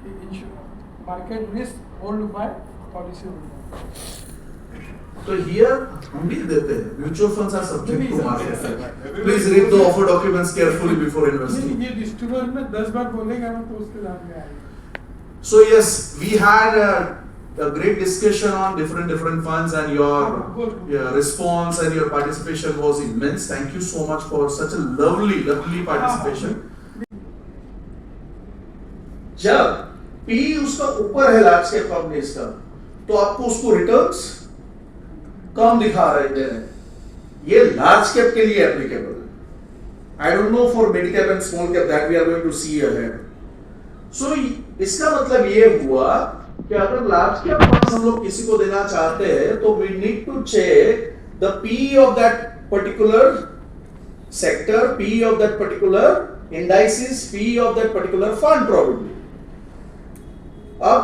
कि insurance market risk hold by policy holder. तो हियर हम भी देते हैं mutual funds are subject to market, please read the offer documents carefully before investing. ये डिस्ट्रीब्यूटर में 10 बार बोलेगा ना तो उसके साथ में आएगा। So yes, we had a great discussion on different funds and your response and your participation was immense. Thank you so much for such a lovely participation. जब P उसका ऊपर है लार्ज कैप कंपनीज का, तो आपको उसको returns कम दिखा रहे हैं, ये लार्ज कैप के लिए एप्लीकेबल है। I don't know for mid cap and small cap, that we are going to see ahead. So इसका मतलब ये हुआ कि अगर लार्ज कैप फंड्स हम लोग किसी को देना चाहते हैं तो we need to check the P of that particular sector, P of that particular indices, P of that particular fund probably. अब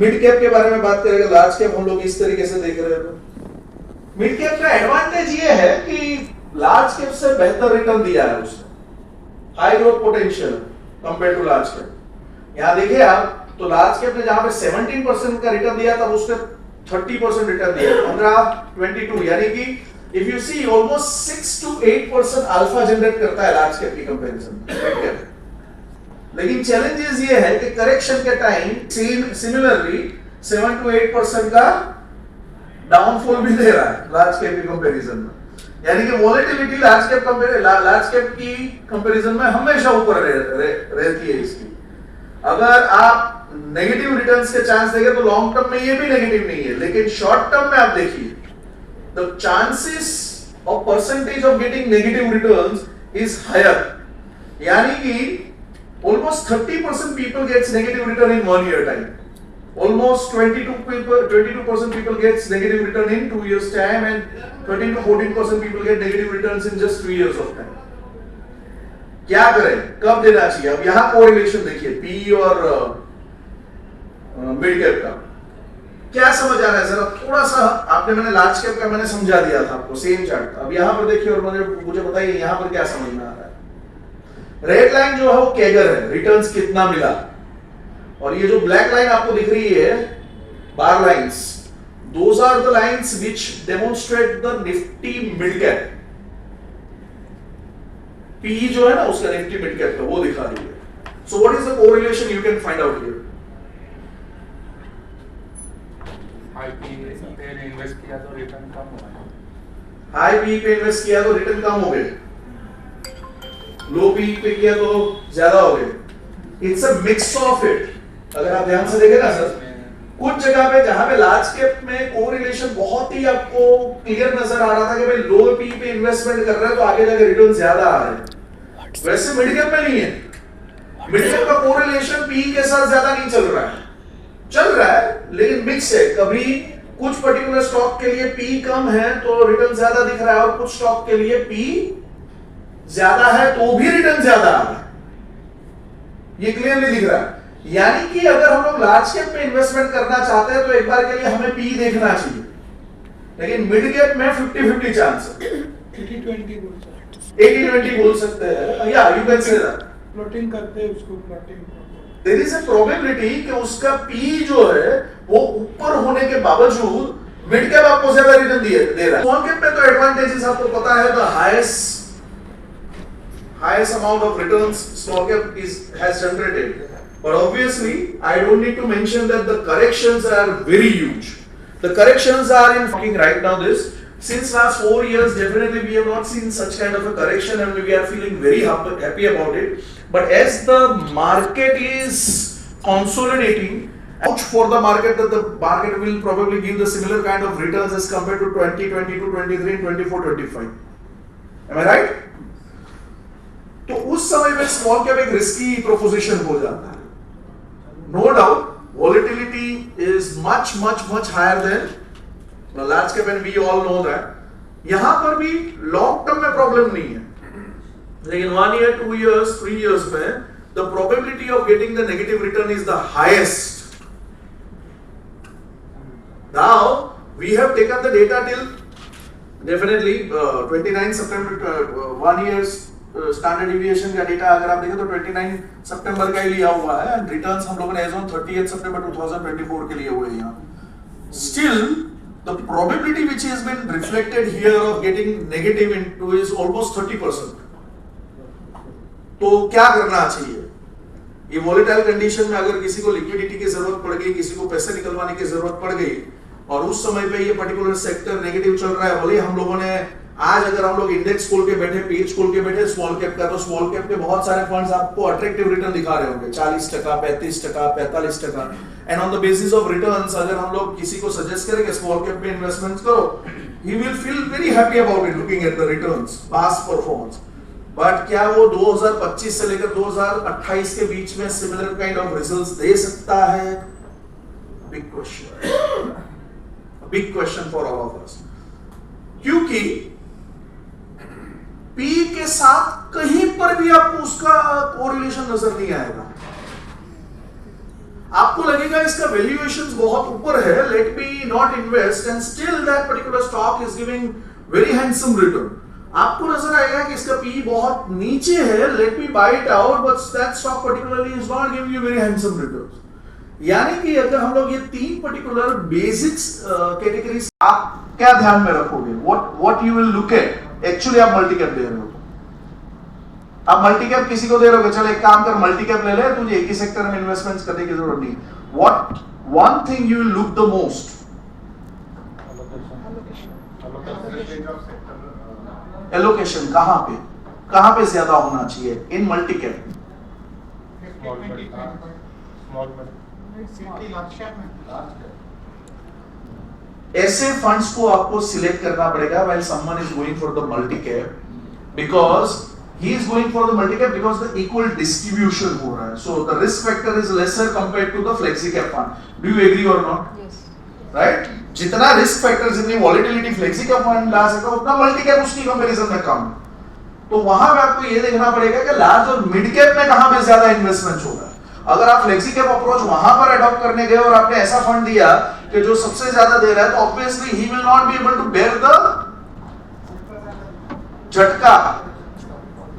मिड कैप के बारे में बात करेंगे, लार्ज कैप हम लोग इस तरीके से देख रहे हैं। मिड कैप का एडवांटेज ये है कि लार्ज कैप से बेहतर रिटर्न दिया है उसने, high growth potential compare to large cap. यहां देखिए आप, तो लार्ज कैप ने जहां पे 17% का रिटर्न दिया था, उसने 30% रिटर्न दिया, 15-22, यानी कि if you see almost 6 to 8% alpha generate करता है लार्ज कैप की कंपैरिजन। लेकिन चैलेंजेस ये है कि करेक्शन के टाइम सिमिलरली 7 to 8% का डाउनफॉल भी दे रहा है लार्ज कैप की कंपैरिजन में। यानी कि वॉलेटिलिटी लार्ज कैप की कंपैरिजन में हमेशा ऊपर रहती है इसकी। अगर आप नेगेटिव रिटर्न्स के चांस देंगे तो लॉन्ग टर्म में ये भी नेगेटिव नहीं है, लेकिन शॉर्ट टर्म में आप देखिए the chances of percentage of getting negative returns is higher, यानी कि almost 30% people gets negative return in 1 year time. Almost 22% people gets negative return in 2 years time, and 13 to 14% people get negative returns in just 3 years of time. क्या करें, कब देना चाहिए? अब यहाँ correlation देखिए पी और मिड कैप का क्या समझ आ रहा है जरा थोड़ा सा। आपने मैंने लार्ज कैप का मैंने समझा दिया था आपको सेम चार्ट। अब यहाँ पर देखिए और मुझे बताइए यहाँ पर क्या समझ में आ रहा है। रेड लाइन जो है वो कैगर है, रिटर्न्स कितना मिला, और ये जो ब्लैक लाइन आपको दिख रही है bar lines, those are the lines which demonstrate the Nifty mid cap. PE जो है ना उसका निफ्टी मिड कैप का वो दिखा रही है। So what is the correlation you can find out here? High P पे इन्वेस्ट किया तो रिटर्न कम हुआ है, हाई पी पे इन्वेस्ट किया तो रिटर्न कम हो गए, लो पी पे किया तो ज्यादा हो गए। It's a mix of it. अगर आप ध्यान से देखें ना सर, कुछ जगह पे जहां पे लार्ज कैप में कोरिलेशन बहुत ही आपको क्लियर नजर आ रहा था कि भाई लो पी पे इन्वेस्टमेंट कर रहे हैं तो आगे जाके रिटर्न ज्यादा आ रहे हैं, वैसे मिड कैप में नहीं है। मिड कैप का कोरिलेशन पी के साथ ज्यादा नहीं चल रहा है लेकिन मिक्स है। कभी कुछ पर्टिकुलर स्टॉक के लिए पी कम है तो रिटर्न ज्यादा दिख रहा है, और कुछ स्टॉक के लिए पी ज्यादा है तो भी रिटर्न ज्यादा आ रहा है, ये क्लियरली दिख रहा है। यानी कि अगर हम लोग लार्ज कैप में इन्वेस्टमेंट करना चाहते हैं तो एक बार के लिए हमें पी देखना चाहिए, लेकिन मिड कैप में 50-50 चांस है। 80-20 बोल सकते 80-20 बोल सकते हैं, या you can say that. Plotting करते हैं उसको plotting there is a probability कि उसका पी जो है वो ऊपर होने के बावजूद मिड कैप आपको ज्यादा रिटर्न दे रहा है। स्मॉल कैप में तो एडवांटेजेस आपको पता है, the highest amount of returns small cap has generated, but obviously I don't need to mention that the corrections are very huge. The corrections are in fucking right now this since last 4 years definitely we have not seen such kind of a correction and we are feeling very happy about it. But as the market is consolidating, watch for the market that the market will probably give the similar kind of returns as compared to 2022, 23 and 24, 25. Am I right? तो उस समय में small cap एक risky proposition हो जाता है। No doubt volatility is much higher than large cap and we all know that. यहां पर भी लॉन्ग टर्म में प्रॉब्लम नहीं है, लेकिन 1 year, 2 years, 3 years में the probability of getting the negative return is the highest. Now we have taken the data till definitely 29 सितंबर 1 year standard deviation का डेटा अगर आप देखें तो 29 सितंबर का ही लिया हुआ है, एंड रिटर्न्स हम लोगों ने एज ऑन 30 सितंबर 2024 के लिए हुए हैं यहाँ। Still the probability which has been reflected here of getting negative into is almost 30%। तो क्या करना चाहिए ये वोलेटाइल कंडीशन में? अगर किसी को लिक्विडिटी की जरूरत पड़ गई, किसी को पैसे निकलवाने की जरूरत पड़ गई और उस समय पे ये पर्टिकुलर सेक्टर नेगेटिव चल रहा है, बोले हम लोगों ने आज अगर हम लोग इंडेक्स खोल के बैठे, पेज खोल के बैठे स्मॉल कैप का, तो स्मॉल कैप के बहुत सारे फंड्स आपको अट्रैक्टिव रिटर्न दिखा रहे होंगे 40%, 35%, 45%। And on the basis of returns अगर हम लोग किसी को सजेस्ट करें कि स्मॉल कैप में इन्वेस्टमेंट्स करो, he will feel very happy about it looking at the returns past performance. But क्या वो 2025 से लेकर 2028 के बीच में सिमिलर काइंड ऑफ रिजल्ट्स दे सकता है? Big question, big question for all of us. क्योंकि पी के साथ कहीं पर भी आपको उसका कोरिलेशन नजर नहीं आएगा। आपको लगेगा इसका वैल्यूएशंस बहुत ऊपर है, let me not invest, and still that particular stock is giving very handsome return. आपको नजर आएगा कि इसका पी बहुत नीचे है, let me buy it out, but that stock particularly is not giving you very handsome returns. यानी कि अगर हम लोग ये 3 पर्टिकुलर बेसिक्स कैटेगरीज आप क्या ध्यान में रखोगे, what you will look at. Actually आप मल्टी कैप दे रहे हो, आप मल्टी कैप किसी को दे रहे हो, चल एक काम कर मल्टी कैप ले ले, तुझे एक ही सेक्टर में इन्वेस्टमेंट्स करने की जरूरत नहीं। What one thing you will look the most? Allocation कहां पे ज्यादा होना चाहिए इन मल्टी कैप? ऐसे फंड्स को आपको सिलेक्ट करना पड़ेगा while someone is going for the multi cap, because he is going for the multi cap because the equal distribution हो रहा है, so the risk factor is lesser compared to the flexi cap fund. Do you agree or not? Yes. Right? जितना risk factor, जितनी volatility flexi cap fund ला सकता है उतना multi cap उसकी comparison में कम। तो वहां पे आपको ये देखना पड़ेगा कि लार्ज और मिड कैप में कहां पे ज्यादा इन्वेस्टमेंट होगा। अगर आप फ्लेक्सी कैप अप्रोच वहां पर अडॉप्ट करने गए और आपने ऐसा फंड दिया कि जो सबसे ज्यादा दे रहा है, तो obviously he will not be able to bear the झटका,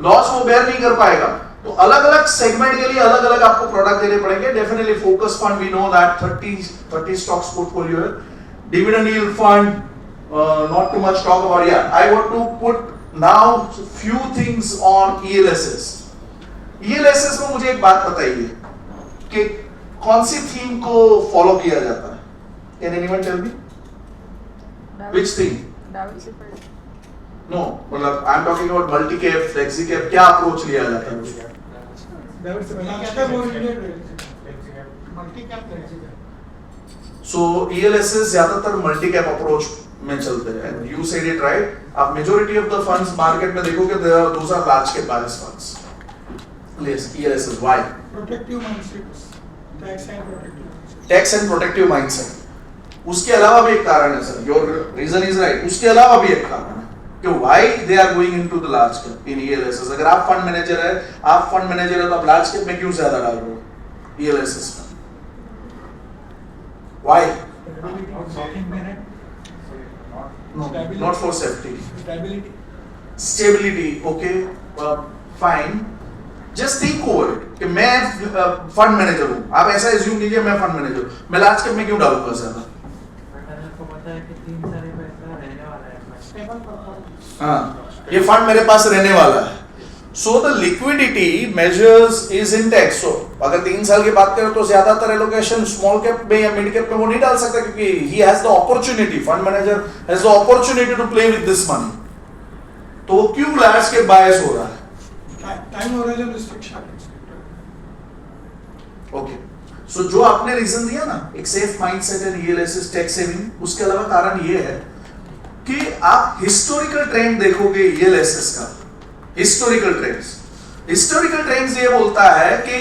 लॉस वो बेयर नहीं कर पाएगा। तो अलग अलग सेगमेंट के लिए अलग अलग आपको प्रोडक्ट देने पड़ेंगे। Definitely focus fund, we know that 30 stocks portfolio है। Dividend yield fund, not too much talk about, या I want to put now few things on ELSS। ELSS में मुझे एक बात बताइए कि कौन सी थीम को फॉलो किया जाता है? Can anyone tell me which theme? Diversified. No, मतलब I am talking about multi cap, flexi cap, क्या अप्रोच लिया जाता है उसका? सो ELSS ज्यादातर मल्टी कैप अप्रोच में चलते हैं। You said it right. आप majority of the funds market में देखोगे those are large cap bias funds. Yes, ELSS, why? Protective mindsets, tax and protective mindsets. Tax and protective mindset. उसके अलावा भी एक कारण है sir, your reason is right. उसके अलावा भी एक कारण है कि why they are going into the large cap in ELSS। अगर आप फंड मैनेजर है तो आप लार्ज कैप में क्यों ज्यादा डाल रहे हो ELSS में? Why? No, not for safety. Stability, okay, fine. Just think over it कि मैं फंड मैनेजर हूँ। आप ऐसा एज्यूम कीजिए मैं फंड मैनेजर हूँ, मैं लार्ज कैप में क्यों डालूंगा ज्यादा? हाँ, ये फंड मेरे पास रहने वाला है। So the liquidity measures is intact. So अगर 3 साल की बात करें तो ज्यादातर एलोकेशन स्मॉल कैप में या मिड कैप में वो नहीं डाल सकता, क्योंकि he has the opportunity, fund manager has the opportunity to play with this money. तो वो क्यों लार्ज कैप बायस हो रहा है? Time horizon restriction. ओके, सो जो आपने रीजन दिया ना, एक safe mindset and ELSS tax saving, उसके अलावा कारण ये है कि आप हिस्टोरिकल ट्रेंड देखोगे ELSS का। हिस्टोरिकल ट्रेंड्स ये बोलता है कि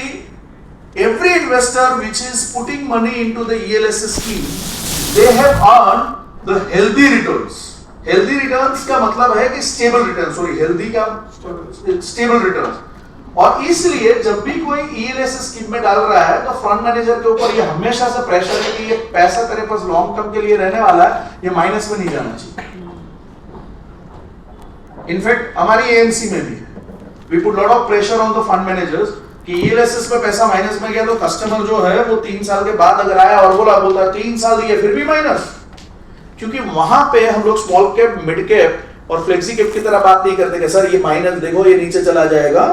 every investor which is putting money into the ELSS scheme, they have earned the healthy returns. Healthy returns का मतलब है कि stable returns, stable returns। और इसलिए जब भी कोई ELSS स्कीम में डाल रहा है तो फंड मैनेजर के ऊपर ये हमेशा से प्रेशर है कि ये पैसा तेरे पास लॉन्ग टर्म के लिए रहने वाला है, ये माइनस में नहीं जाना चाहिए। इनफैक्ट हमारी AMC में भी we put lot of pressure on the fund managers कि ELSS पे पैसा माइनस में गया तो कस्टमर जो है वो 3 साल के बाद अगर आया और बोलता 3 साल दिए फिर भी माइनस, क्योंकि वहां पे हम लोग स्मॉल कैप, मिड कैप और फ्लेक्सी कैप की तरह बात नहीं करते कि सर ये माइनस देखो ये नीचे चला जाएगा,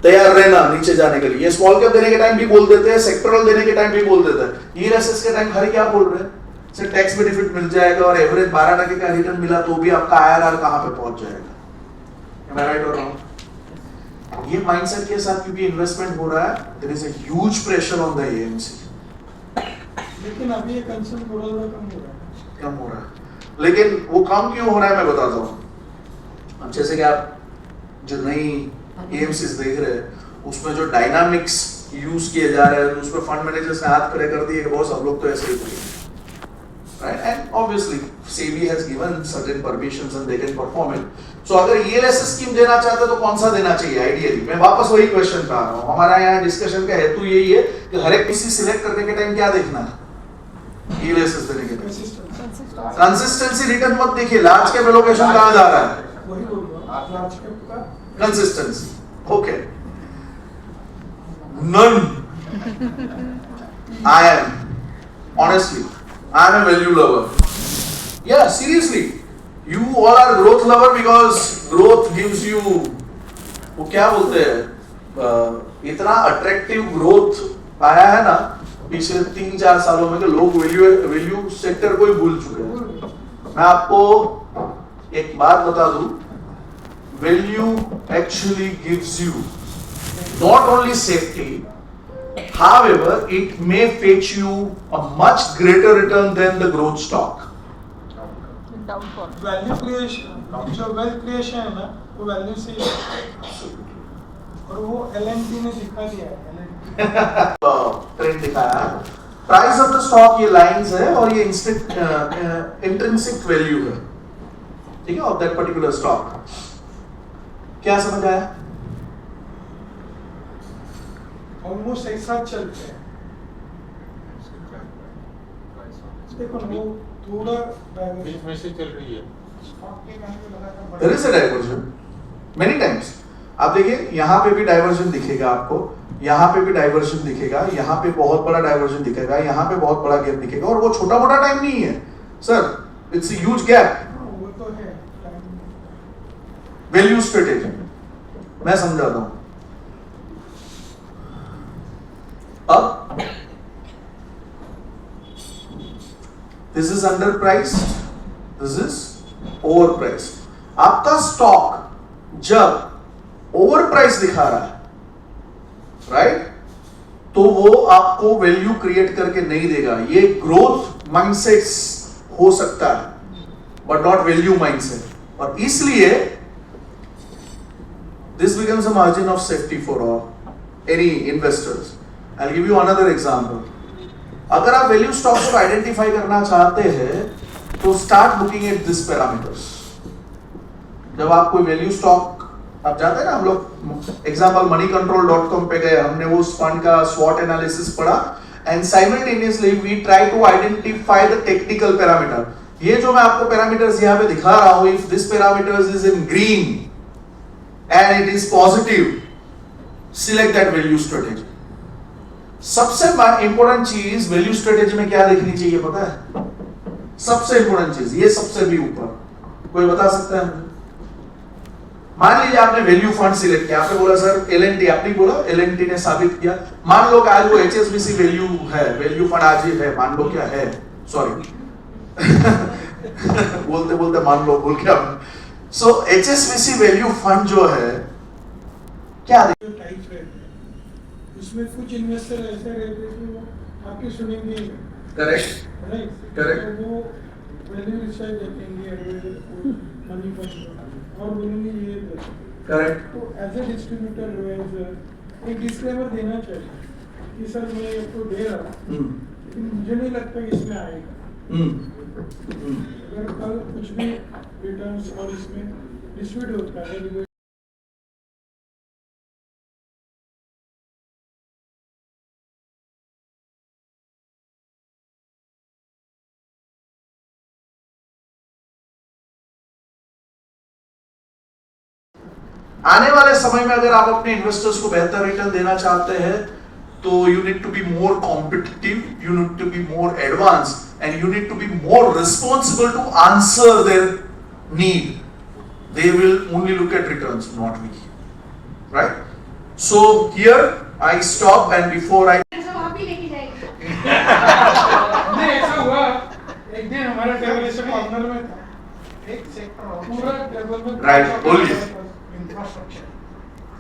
तैयार रहना नीचे जाने के लिए। ये स्मॉल कैप देने के टाइम भी बोल देते हैं, सेक्टरल देने के टाइम भी बोल देते हैं। ELSS के टाइम खाली क्या बोल रहे हैं, सर टैक्स बेनिफिट मिल जाएगा और एवरेज 12% का रिटर्न मिला तो भी आपका IRR कहां पे पहुंच जाएगा। Am I right or wrong? ये माइंडसेट के साथ क्योंकि इन्वेस्टमेंट हो रहा है, there is a huge pressure on the AMC। लेकिन अभी ये कंसर्न थोड़ा कम हो रहा है, लेकिन वो कम क्यों हो रहा है मैं बताता हूँ। अब जैसे कि आप जो नई AMCs देख रहे हैं उसमें जो डायनामिक्स यूज किए जा रहे हैं उसमें फंड मैनेजर्स ने हाथ खड़े कर दिए कि बहुत सब लोग तो ऐसे ही करेंगे, right? And obviously SEBI has given certain permissions and they can perform it. So अगर ELSS स्कीम देना चाहते हैं तो कौन सा देना चाहिए आइडियली? मैं वापस वही क्वेश्चन पे आ रहा हूँ। हमारा यहाँ डिस्कशन का हेतु यही है कि हर एक किसी सिलेक्ट करने के टाइम क्या देखना है ELSS देने के टाइम। कंसिस्टेंसी रिटर्न मत देखिए, लार्ज कैप एलोकेशन कहाँ जा रहा है, वही बोल रहा हूँ लार्ज कैप का consistency. Okay, none. I am honestly I am a value lover. Yeah, seriously. You all are growth lover because growth gives you, वो क्या बोलते हैं, इतना अट्रैक्टिव ग्रोथ पाया है ना पिछले 3-4 सालों में कि लोग वैल्यू सेक्टर को ही भूल चुके हैं। मैं आपको एक बात बता दूं value actually gives you not only safety, however, it may fetch you a much greater return than the growth stock. Downfall value creation, जो वेल्थ क्रिएशन है ना, वो वैल्यू से ही है। और वो LNT ने दिखा दिया है, ट्रेंड दिखाया। प्राइस ऑफ द स्टॉक ये लाइंस है और ये इंट्रिंसिक वैल्यू है, ठीक है, ऑफ दैट पर्टिकुलर स्टॉक। क्या समझ आया? ऑलमोस्ट एक साथ चलते हैं। देखो ना, वो थोड़ा बीच में से चल रही है। स्टॉक के कहने को लगा था There is a diversion many times. आप देखिए यहाँ पे भी डाइवर्जन दिखेगा आपको, यहाँ पे भी डाइवर्जन दिखेगा, यहाँ पे बहुत बड़ा डाइवर्जन दिखेगा, यहाँ पे बहुत बड़ा गैप दिखेगा, और वो छोटा मोटा टाइम नहीं है sir, it's a huge gap. वो तो है। वैल्यू स्ट्रेटेजी मैं समझाता हूं। अब this is under priced, this is over priced. आपका स्टॉक जब ओवर प्राइस दिखा रहा है, राइट, तो वो आपको वैल्यू क्रिएट करके नहीं देगा। ये ग्रोथ माइंडसेट हो सकता है बट नॉट वैल्यू माइंडसेट, और इसलिए this becomes a margin of safety for any investors. I'll give you another example. अगर आप वैल्यू स्टॉक्स को आइडेंटिफाई करना चाहते हैं तो start looking at this parameters. जब आप कोई वैल्यू स्टॉक, आप जाते हैं ना, हम लोग एग्जांपल moneycontrol.com पे गए, हमने वो फंड का SWOT एनालिसिस पढ़ा and simultaneously we try to identify the technical parameter. ये जो मैं आपको पैरामीटर्स यहाँ पे दिखा रहा हूँ, if this parameters is in green and it is positive, select that value strategy. सबसे इंपॉर्टेंट चीज वैल्यू स्ट्रेटेजी में क्या देखनी चाहिए पता है? सबसे इंपॉर्टेंट चीज, ये सबसे भी ऊपर कोई बता सकता है मुझे? मान लीजिए आपने वैल्यू फंड सिलेक्ट किया, आपने बोला सर LNT, आपने बोला LNT ने साबित किया। मान लो कि आज वो HSBC वैल्यू है, वैल्यू फंड आज ही है, मान लो क्या है, सॉरी बोलते बोलते मान लो भूल गया। सो HSBC वैल्यू फंड जो है क्या जो टाइप्स रहते हैं, उसमें कुछ इन्वेस्टर ऐसे रहते हैं कि वो आपकी सुनेंगे, करेक्ट राइट? Correct. तो वो वैल्यू रिसर्च देखेंगे, मनी फंड और बोलेंगे ये दे। करेक्ट तो एज ए डिस्ट्रीब्यूटर एक डिस्क्लेमर देना चाहिए कि सर मैं आपको दे रहा हूँ, लेकिन मुझे नहीं लगता कि इसमें आएगा। अगर कल कुछ भी रिटर्न्स और इसमें डिस्प्यूट होता है, आने वाले समय में अगर आप अपने इन्वेस्टर्स को बेहतर रिटर्न देना चाहते हैं तो you need to be more competitive, you need to be more advance and you need to be more responsible to answer their need. They will only look at returns, not we, right? So here I stop and before I नहीं ऐसा हुआ, एक दिन हमारा table ऐसे corner में था, एक सेक्टर पूरा टेबल में Right, बोलिए. इंफ्रास्ट्रक्चर।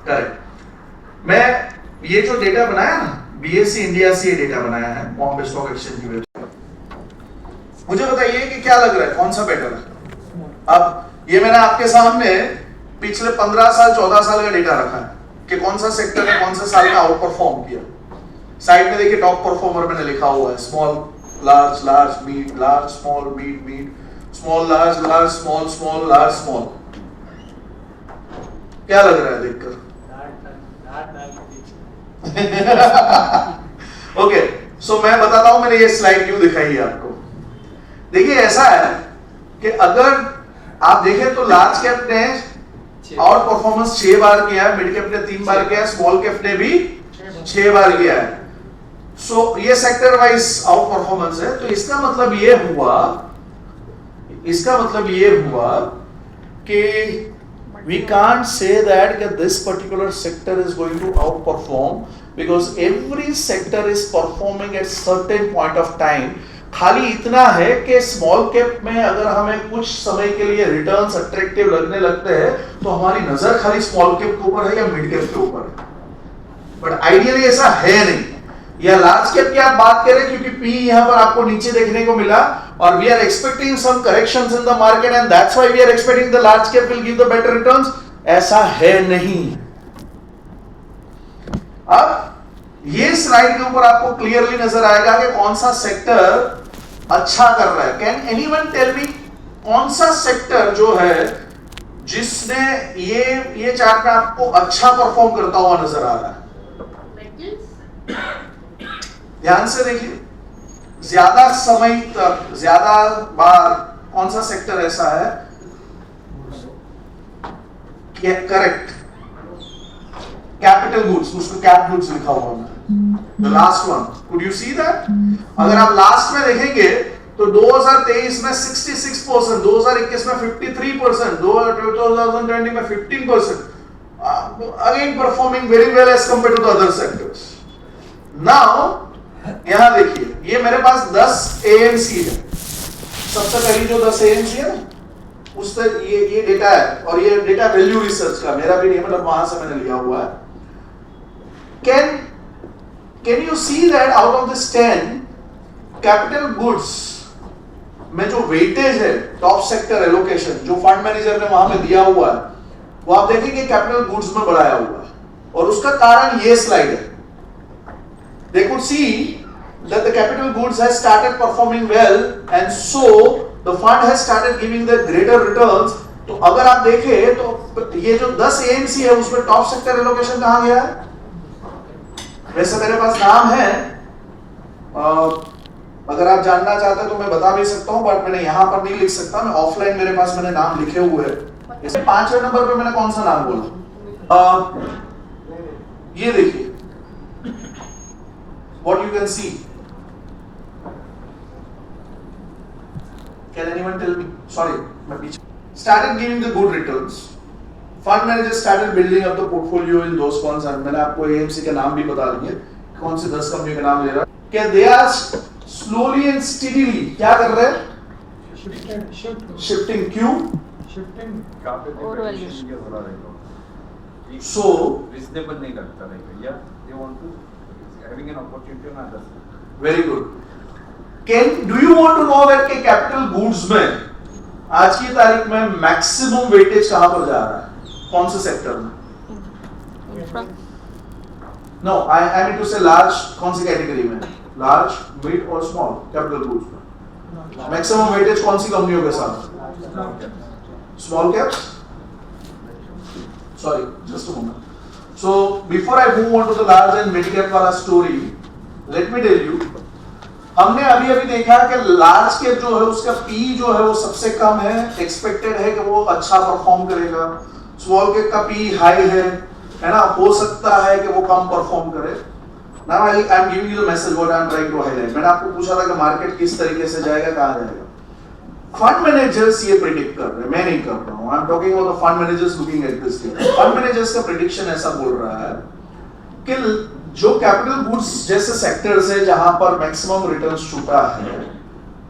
करेक्ट. मैं ये जो डेटा बनाया ना, BSE इंडिया से ये डेटा बनाया है, बॉम्बे स्टॉक एक्सचेंज की वेबसाइट. मुझे बताइए कि क्या लग रहा है, कौन सा बेटर है? अब ये मैंने आपके सामने पिछले 15 साल 14 साल का डेटा रखा है कि कौन सा सेक्टर ने कौन से साल में आउट परफॉर्म किया. साइड में देखिए टॉप परफॉर्मर मैंने लिखा हुआ है, small large large mid large small mid mid small large large small small large small. क्या लग रहा है देखकर? ओके, सो मैं बताता हूं मैंने ये स्लाइड क्यों दिखाई है आपको. देखिए ऐसा है कि अगर आप देखें तो लार्ज कैप ने आउट परफॉर्मेंस 6 बार किया है, मिड कैप ने 3 बार किया है, स्मॉल कैप ने भी 6 बार किया है. सो ये सेक्टर वाइज आउट परफॉर्मेंस है. तो इसका मतलब ये हुआ कि we can't say that this particular sector is going to outperform because every sector is performing at certain point of time, खाली इतना है कि स्मॉल कैप में अगर हमें कुछ समय के लिए रिटर्न्स अट्रैक्टिव लगने लगते हैं तो हमारी नजर खाली स्मॉल कैप के ऊपर है या मिड कैप के ऊपर है, बट आइडियली ऐसा है नहीं। या लार्ज कैप की आप बात करें क्योंकि पी यहां पर आपको नीचे देखने को मिला और we are expecting some corrections in the market and that's why we are expecting the large cap will give the better returns, ऐसा है नहीं। अब ये स्लाइड के ऊपर आपको क्लियरली नजर आएगा कि कौन सा सेक्टर अच्छा कर रहा है। कैन एनीवन टेल मी कौन सा सेक्टर जो है जिसने ये चार्ट में आपको अच्छा परफॉर्म करता हुआ नजर आ रहा है? ध्यान से देखिए, ज्यादा समय तक ज्यादा बार कौन सा सेक्टर ऐसा है? करेक्ट, कैपिटल गुड्स, उसको कैप गुड्स लिखा हुआ है, the last one, could you see that? अगर आप लास्ट में देखेंगे तो 2023 में 66%, 2021 में 53%, 2020 में 15%, again performing very well as compared to the other sectors. Now यहां देखिए, ये मेरे पास 10 AMC है, सबसे पहली जो 10 AMC है ना, उससे ये डेटा है और ये डेटा वैल्यू रिसर्च का, मेरा भी नहीं, मतलब वहां से मैंने लिया हुआ है। Can you see that out of this 10 capital goods में जो वेटेज है, टॉप सेक्टर एलोकेशन जो फंड मैनेजर ने वहां पे दिया हुआ है, वो आप देखेंगे कैपिटल गुड्स में बढ़ाया हुआ है और उसका कारण ये स्लाइड है। They could see that the capital goods has started performing well and so the fund has started giving the greater returns। तो अगर आप देखें तो ये जो 10 AMC है उसमें टॉप सेक्टर एलोकेशन कहां गया है? वैसे मेरे पास नाम है, अगर आप जानना चाहते हैं तो मैं बता भी सकता हूं, बट मैंने यहां पर नहीं लिख सकता, मैं ऑफलाइन मेरे पास मैंने नाम लिखे हुए हैं। इसमें 5वें नंबर पे मैंने कौन सा नाम बोला? ये देखिए, what you can see, can anyone tell me? Sorry, मैं पीछे। Started giving the good returns. Fund managers started building up the portfolio in those funds and मैंने आपको AMC के नाम भी बता दिए, कौन से 10 कंपनी का नाम ले रहा है। क्या they are slowly and steadily क्या कर रहे हैं? Shifting क्यों? So reasonable नहीं लगता रहेगा, या they want to having an opportunity on others. Very good. Do you want to know that कि कैपिटल गुड्स में आज की तारीख में मैक्सिमम वेटेज कहां पर जा रहा है? कौन से सेक्टर में? No, I mean to say large, कौन सी कैटेगरी में? लार्ज, मिड और स्मॉल कैपिटल गुड्स में मैक्सिमम वेटेज कौन सी कंपनियों के साथ? Small caps? Sorry, just a moment. So before I move on to the large and mid cap वाला story, let me tell you, हमने अभी देखा कि लार्ज कैप जो है उसका पी जो है वो सबसे कम है, एक्सपेक्टेड है कि वो अच्छा परफॉर्म करेगा। स्मॉल कैप का पी हाई है ना, हो सकता है कि वो कम परफॉर्म करे। Now I am giving you the message what I am trying to highlight. मैंने आपको पूछा था कि मार्केट किस तरीके से जाएगा, कहाँ जाएगा। फंड मैनेजर्स ये प्रेडिक्ट कर रहे हैं, मैं नहीं कर रहा हूँ। आई am talking about the fund managers looking at this thing. Fund managers का प्रेडिक्शन ऐसा बोल रहा है कि जो कैपिटल गुड्स जैसे सेक्टर्स है जहां पर मैक्सिमम रिटर्न्स छूटा है,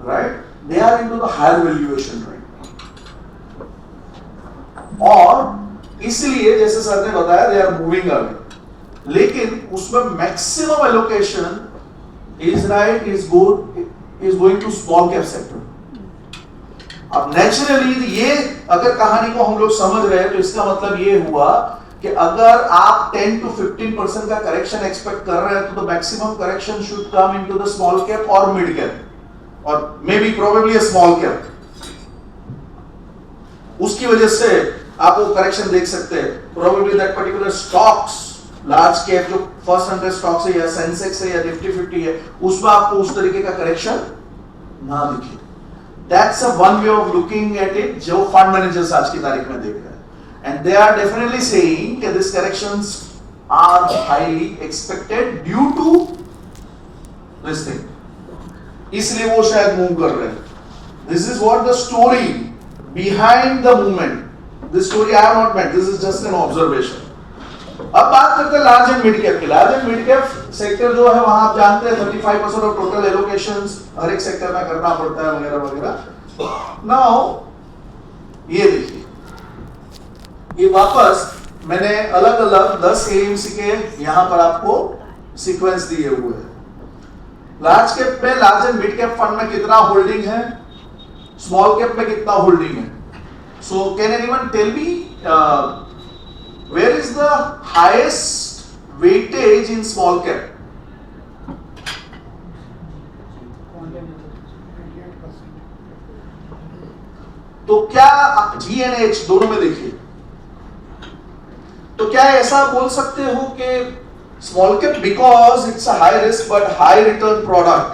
right, they are into the higher valuation right, और इसलिए जैसे सर ने बताया दे आर मूविंग अवे, लेकिन उसमें maximum allocation is right is going to small cap sector. अब नेचुरली ये अगर कहानी को हम लोग समझ रहे हैं तो इसका मतलब ये हुआ कि अगर आप 10 to 15% का करेक्शन एक्सपेक्ट कर रहे हैं तो the maximum correction should come into the small cap और मिड कैप और may be probably a small cap. उसकी वजह से आप वो करेक्शन देख सकते हैं। Probably that particular stocks large cap जो फर्स्ट 100 स्टॉक्स है या सेंसेक्स है या निफ्टी 50 है उसमें आपको उस तरीके का करेक्शन ना दिखे। That's a one way of looking at it जो फंड मैनेजर्स आज की तारीख में देख रहे हैं, and they are definitely saying that these corrections are highly expected due to this thing, इसलिए वो शायद मूव कर रहे हैं। This is what the story behind the movement. This story I have not met. This is just an observation. अब बात करते हैं लार्ज एंड मिड कैप की। Large and mid cap sector जो है वहां आप जानते हैं 35% ऑफ टोटल एलोकेशंस हर एक सेक्टर में करना पड़ता है वगैरह वगैरह। नाउ ये देखिए, ये वापस मैंने अलग अलग 10 एएमसी के यहां पर आपको सीक्वेंस दिए हुए हैं। लार्ज कैप में, large and mid cap fund में कितना होल्डिंग है, स्मॉल कैप में कितना होल्डिंग है। So can anyone tell me where is the highest weightage in small cap? तो क्या जी एंड एच दोनों में देखिए, तो क्या ऐसा बोल सकते हो कि small cap because it's a high risk but high return product,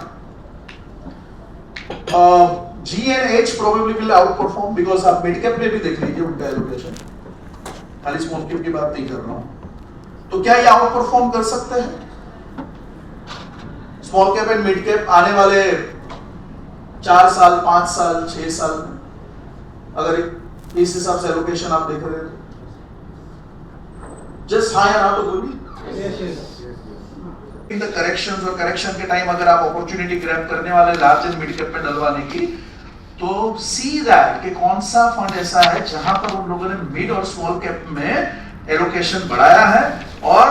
G and H probably will outperform, because आप मिड कैप में भी देख लीजिए उनका एलोकेशन, खाली स्मॉल कैप की बात नहीं कर रहा हूं। तो क्या ये आउट परफॉर्म कर सकते हैं small cap and mid cap आने वाले 4 साल, 5 साल, 6 साल में, अगर इस हिसाब से एलोकेशन आप देख रहे हैं? जस्ट हाँ या ना तो बोलिए। इन द करेक्शंस और करेक्शन के टाइम अगर आप अपॉर्चुनिटी ग्रैब करने वाले लार्ज एंड मिड कैप में डलवाने की, तो सी दैट कि कौन सा फंड ऐसा है जहां पर उन लोगों ने मिड और स्मॉल कैप में एलोकेशन बढ़ाया है और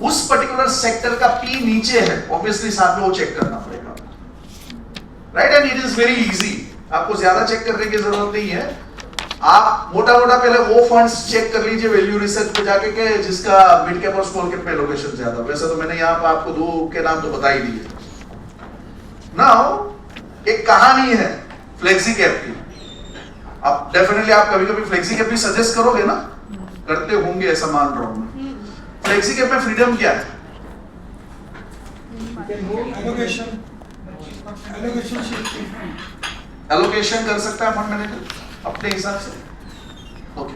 उस पर्टिकुलर सेक्टर का पी नीचे है। ऑब्वियसली साथ में वो चेक करना पड़ेगा, right? And it is very easy, आपको ज्यादा चेक करने की जरूरत नहीं है। आप मोटा मोटा पहले वो फंड्स चेक कर लीजिए वैल्यू रिसर्च पे जाके के जिसका मिड कैप और स्मॉल कैप में एलोकेशन ज्यादा। वैसे तो मैंने यहाँ पे आपको 2 के नाम तो बता ही दिए। नाउ एक कहानी है फ्लेक्सी कैप की। अब डेफिनेटली आप कभी कभी फ्लेक्सी कैप भी सजेस्ट करोगे ना, करते होंगे ऐसा मान रहा हूं मैं। फ्लेक्सी कैप में फ्रीडम क्या है? एलोकेशन कर सकता है फंड मैनेजर अपने हिसाब से। ओके,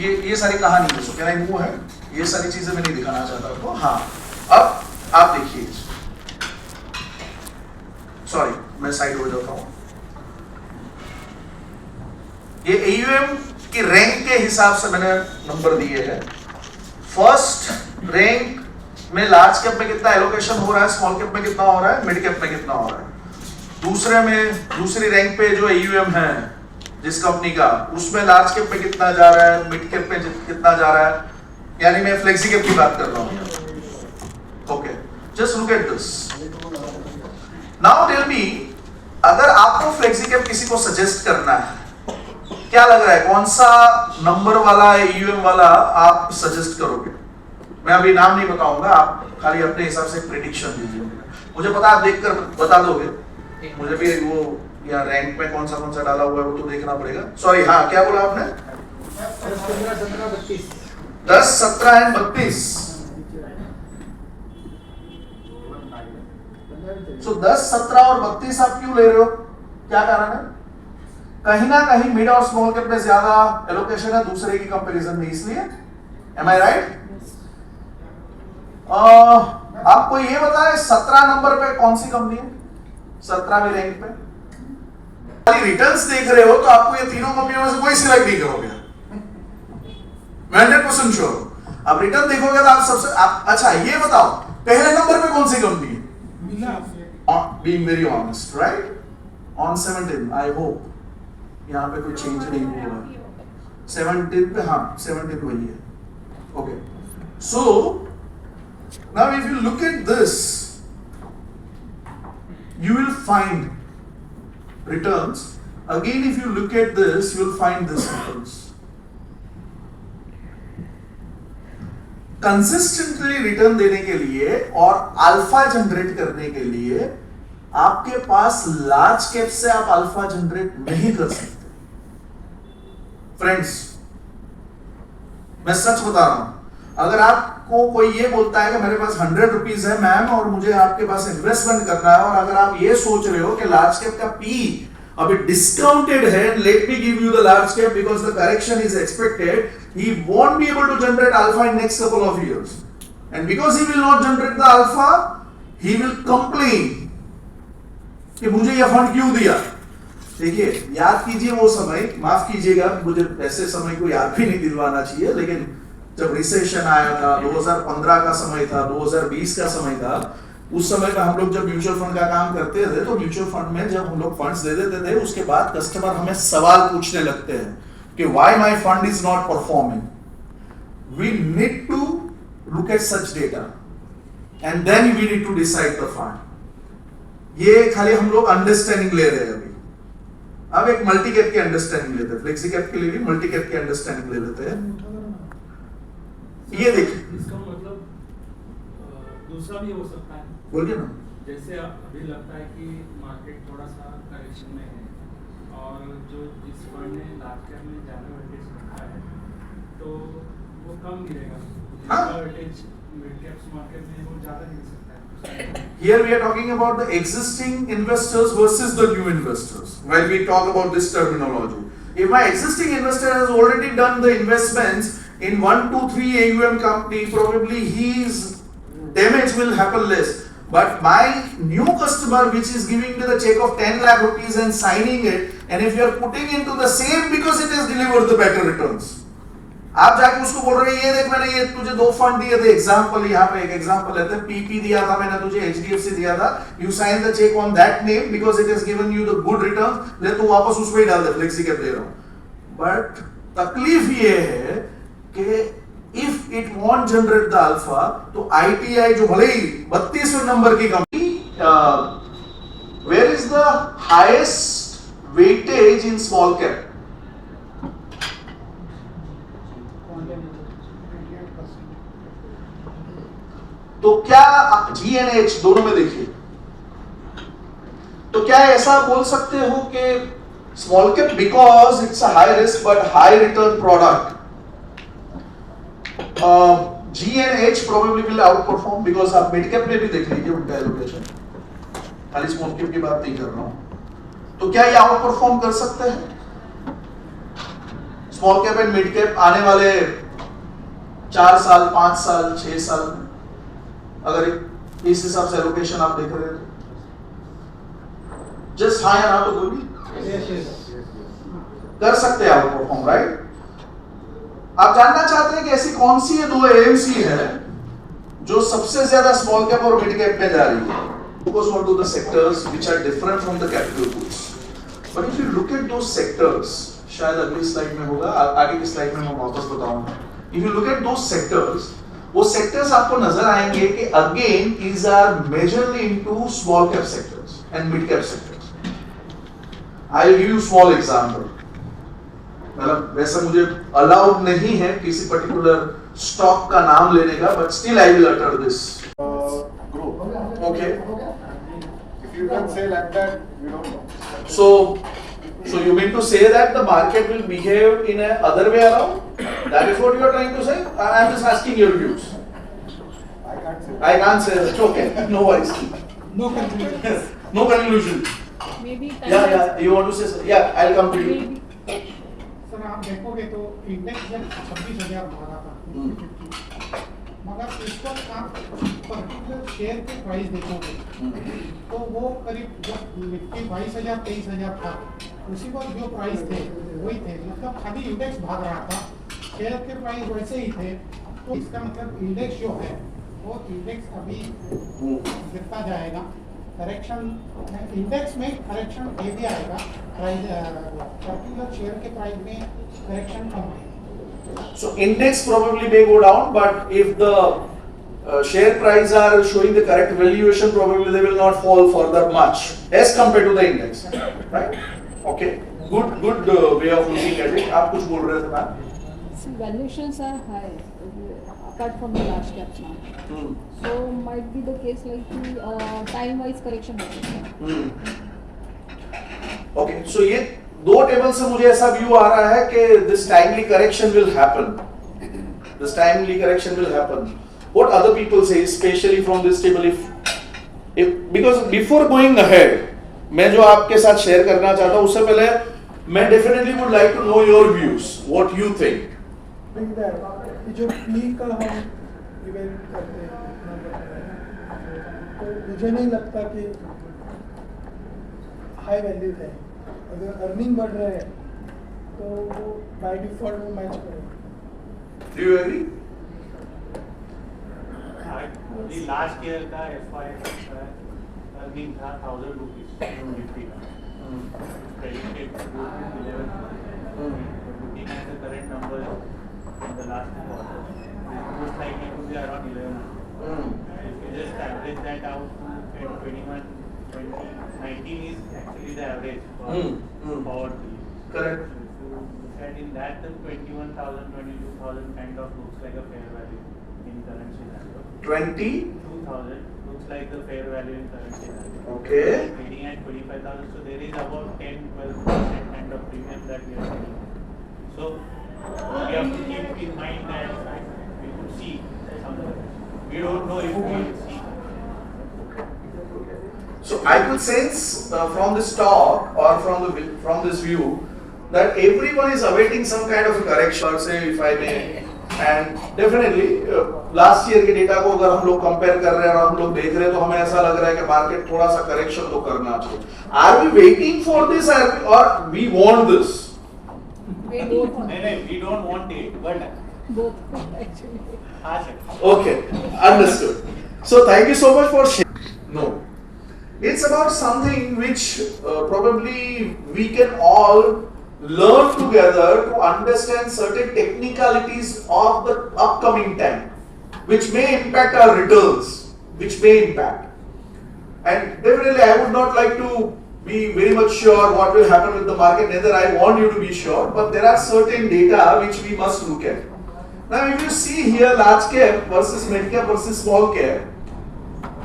ये सारी कहानी है। सो कैन आई मूव है, ये सारी चीजें मैं नहीं दिखाना चाहता आपको। हाँ, अब आप देखिए, सॉरी मैं साइड हो जाता हूं। ये AUM की रैंक के हिसाब से मैंने नंबर दिए हैं। फर्स्ट रैंक में लार्ज कैप में कितना एलोकेशन हो रहा है, स्मॉल कैप में कितना हो रहा है, मिड कैप में कितना हो रहा है। दूसरे में दूसरी रैंक पे जो AUM है जिस कंपनी का, उसमें लार्ज कैप में कितना जा रहा है, मिड कैप में कितना जा रहा है, यानी मैं फ्लेक्सी कैप की बात कर रहा हूं। Okay, just look at this. Now tell me, अगर आपको फ्लेक्सी कैप किसी को सजेस्ट करना है, क्या लग रहा है कौन सा नंबर वाला AUM वाला आप सजेस्ट करोगे? मैं अभी नाम नहीं बताऊंगा, आप खाली अपने हिसाब से प्रेडिक्शन दीजिए। मुझे पता आप देखकर बता दोगे, मुझे भी वो या रैंक में कौन सा डाला हुआ है वो तो देखना पड़ेगा। सॉरी, हाँ क्या बोला आपने? 10, 17 एंड 32। सो 10, 17 और 32 आप क्यों ले रहे हो? क्या कारण है? कहीं ना कहीं मिड और स्मॉल कैप में ज्यादा एलोकेशन है दूसरे की कंपैरिजन में, इसलिए। एम आई राइट? आपको ये बताए 17 नंबर पे कौन सी कंपनी है 17वीं रैंक पे? रिटर्न्स देख रहे हो तो आपको ये तीनों कंपनियों में से कोई सिलेक्ट नहीं करोगे, मैं 100% श्योर हूं। अब रिटर्न देखोगे तो आप सबसे अच्छा ये बताओ पहले नंबर पे कौन सी कंपनी है? Being very honest, right? On 17, I hope यहाँ पे कोई चेंज नहीं हुआ है। 17 पे, हाँ 17 वही है। Okay, so now if you look at this, you will find returns. Again, if you look at this, you will find this returns. Consistently return देने के लिए और अल्फा जनरेट करने के लिए आपके पास लार्ज कैप से आप अल्फा जनरेट नहीं कर सकते। फ्रेंड्स, मैं सच बता रहा हूं, अगर आपको कोई ये बोलता है कि मेरे पास 100 रुपीज है मैम और मुझे आपके पास इन्वेस्टमेंट करना है, और अगर आप ये सोच रहे हो कि लार्ज कैप का पी अभी डिस्काउंटेड है, let me give you the large cap because the correction is expected, he won't be able to generate alpha in next couple of years, and because he will not generate the alpha, he will complain कि मुझे ये fund क्यों दिया। देखिए, याद कीजिए वो समय, माफ कीजिएगा मुझे ऐसे समय को याद भी नहीं दिलवाना चाहिए, लेकिन जब रिसेशन आया था, 2015 का समय था, 2020 का समय था, उस समय में हम लोग जब म्यूचुअल फंड का काम करते थे तो म्यूचुअल फंड में जब हम लोग फंड्स दे देते थे उसके बाद कस्टमर हमें सवाल पूछने लगते हैं कि why my fund is not performing. We need to look at such data and then we need to decide the fund. ये खाली हम लोग अंडरस्टैंडिंग ले रहे हैं अभी. अब एक मल्टी कैप की अंडरस्टैंडिंग लेते हैं, फ्लेक्सी कैप के लिए भी मल्टी कैप की अंडरस्टैंडिंग ले लेते हैं. ये देखिए, इसका मतलब दूसरा भी हो सकता है. बोलिए ना. जैसे अभी लगता है कि मार्केट थोड़ा सा करेक्शन में है और जो जिस फंड ने लार्ज कैप में ज़्यादा वेटेज रखा है तो वो कम गिरेगा. जिसका weightage mid cap small cap में वो ज़्यादा गिर सकता है. Here we are talking about the existing investors versus the new investors when we talk about this terminology. If my existing investor has already done the investments in 1, 2, 3 AUM company, probably his damage will happen less. But my new customer which is giving me the check of 10 lakh rupees and signing it, and if you are putting into the same because it has delivered the better returns, आप जाके उसको बोल रहे हैं ये देख मैंने ये तुझे 2 फंड दिए थे. एग्जांपल, यहाँ पे एक एग्जांपल लेते हैं. पीपी दिया था मैंने तुझे, HDFC दिया था. You sign the cheque on that name because it has given you the good return. ले तू वापस उसमें ही डाल दे, फ्लेक्सी कैप दे रहा हूँ. बट तकलीफ ये है कि if it won't generate the alpha तो ITI जो भले ही 32वें नंबर की company, where is the highest weightage in small cap? तो क्या GNH दोनों में देखिए, तो क्या ऐसा बोल सकते हो कि small cap because it's a high risk but high return product, GNH probably will outperform because आप मिड कैप में भी देख लीजिए उनका एलोकेशन, खाली स्मॉल कैप की बात नहीं कर रहा हूं. तो क्या ये आउट परफॉर्म कर सकते हैं? Small cap and mid cap आने वाले 4 साल, 5 साल, 6 साल में, अगर इस हिसाब से एलोकेशन आप देख रहे हैं तो जस्ट हाँ या ना तो बोलिए. कर सकते हैं आउट परफॉर्म, राइट? आप जानना चाहते हैं कि ऐसी कौन सी ये 2 AMC है जो सबसे ज्यादा स्मॉल कैप और मिड कैप में जा रही है? Focus on to the sectors which are different from the capital goods. But if you look at those sectors, शायद अगली स्लाइड में होगा, आगे की स्लाइड में मैं वापस बताऊंगा. If you look at those sectors, वो सेक्टर्स आपको नजर आएंगे कि again these are majorly into small cap sectors and mid cap sectors. I'll give you small example. मतलब वैसे मुझे अलाउड नहीं है किसी पर्टिकुलर स्टॉक का नाम लेने का, but still I will utter this. Group. Okay. If you can say like that, we don't know. So you mean to say that the market will behave in a other way around? That is what you are trying to say? I am just asking your views. I can't say. I can't say that. Okay, no worries. No conclusion. No conclusion. Maybe Yeah. You want to say something? Yeah, I'll come to you. maybe sir आप देखोगे तो index जब 26,000 मारा था, मगर इस वक्त आप पर्टिकुलर शेयर के प्राइस देखोगे तो वो करीब जब निफ्टी 22,000 23,000 था उसी वक्त जो प्राइस थे वही थे. मतलब खाली इंडेक्स भाग रहा था, शेयर के प्राइस वैसे ही थे. तो इसका मतलब इंडेक्स जो है वो इंडेक्स अभी गिरता जाएगा. करेक्शन इंडेक्स में करेक्शन ये भी आएगा, प्राइस पर्टिकुलर शेयर के प्राइस में करेक्शन कम आएगा. So index probably may go down, but if the share price are showing the correct valuation, probably they will not fall further much as compared to the index, right? Okay, good way of looking at it. आप कुछ बोल रहे थे ma'am? see, valuations are high apart from the large caps now. So might be the case like the time wise correction हो सकता है. Okay, so ये 2 table से मुझे ऐसा व्यू आ रहा है कि this timely correction will happen. This timely correction will happen. What other people say, especially from this table, if because before going ahead, मैं जो आपके साथ शेयर करना चाहता हूँ उससे पहले मैं definitely would like to know your views. What you think? जो P का हम इवेल्यूएट करते हैं कितना बढ़ रहा है, तो मुझे नहीं लगता कि हाई वैल्यू है. अगर अर्निंग बढ़ रहे हैं तो वो बाय डिफॉल्ट वो मैच करेगा. Do you agree? अभी लास्ट ईयर का FY अर्निंग था 1000 रुपीज निफ्टी का, credited to 11 months. Looking at the current numbers in the last quarter, it looks like it would be around 11 months. If you just average that out to 21, 20, 19 is actually the average for forward period. Correct. So if you look at in that, then 21,000, 22,000 kind of looks like a fair value in current scenario. 20. 2,000 looks like the fair value in current scenario. Okay. Trading at 25,000, so there is about 10-12% kind of premium that we are selling. So we have to keep in mind that we could see something. We don't know if we will see. So I could sense from this talk or from this view that everyone is awaiting some kind of a correction, or say if I may, and definitely last year के data को अगर हम लोग compare कर रहे हैं और हम लोग देख रहे हैं तो हमें ऐसा लग रहा है कि मार्केट थोड़ा सा करेक्शन तो करना चाहिए. Are we waiting for this or we want this? Waiting for No, we don't want it, but both actually. हाँ sir. Okay, understood. So thank you so much for sharing. No, it's about something which probably we can all learn together to understand certain technicalities of the upcoming time, which may impact our returns, which may impact. And definitely I would not like to be very much sure what will happen with the market, neither I want you to be sure, but there are certain data which we must look at. Now if you see here large cap versus mid cap versus small cap,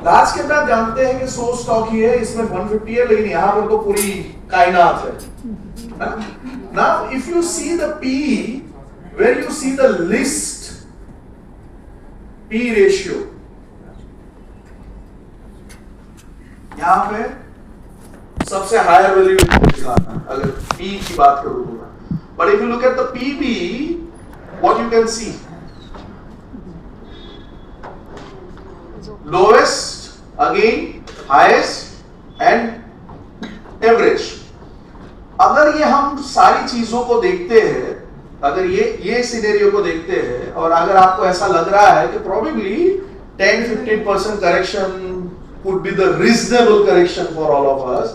large cap आप जानते हैं कि 100 stock ही है, इसमें 150 है, लेकिन यहाँ पर तो पूरी कायनात है. Now if you see the PE, where you see the list PE ratio, यहाँ पे सबसे हायर वैल्यू दिखाना अगर PE की बात करूँ तो. But if you look at the PB, what you can see? Lowest, again highest and average. अगर ये हम सारी चीजों को देखते हैं, अगर ये सिनेरियो को देखते हैं और अगर आपको ऐसा लग रहा है कि probably 10-15% correction would be the reasonable correction for all of us,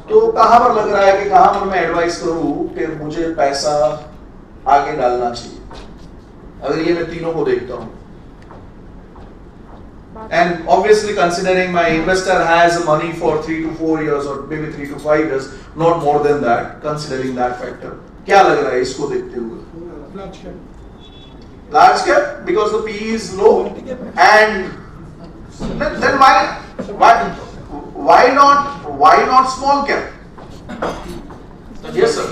तो कहां पर लग रहा है कि कहां पर मैं एडवाइस करूं कि मुझे पैसा आगे डालना चाहिए, अगर ये मैं तीनों को देखता हूं. And obviously considering my investor has money for 3 to 4 years or maybe 3 to 5 years, not more than that, considering that factor. क्या लग रहा है इसको देखते हुए? Large cap. Large cap because the PE is low, and then why not small cap? Yes sir.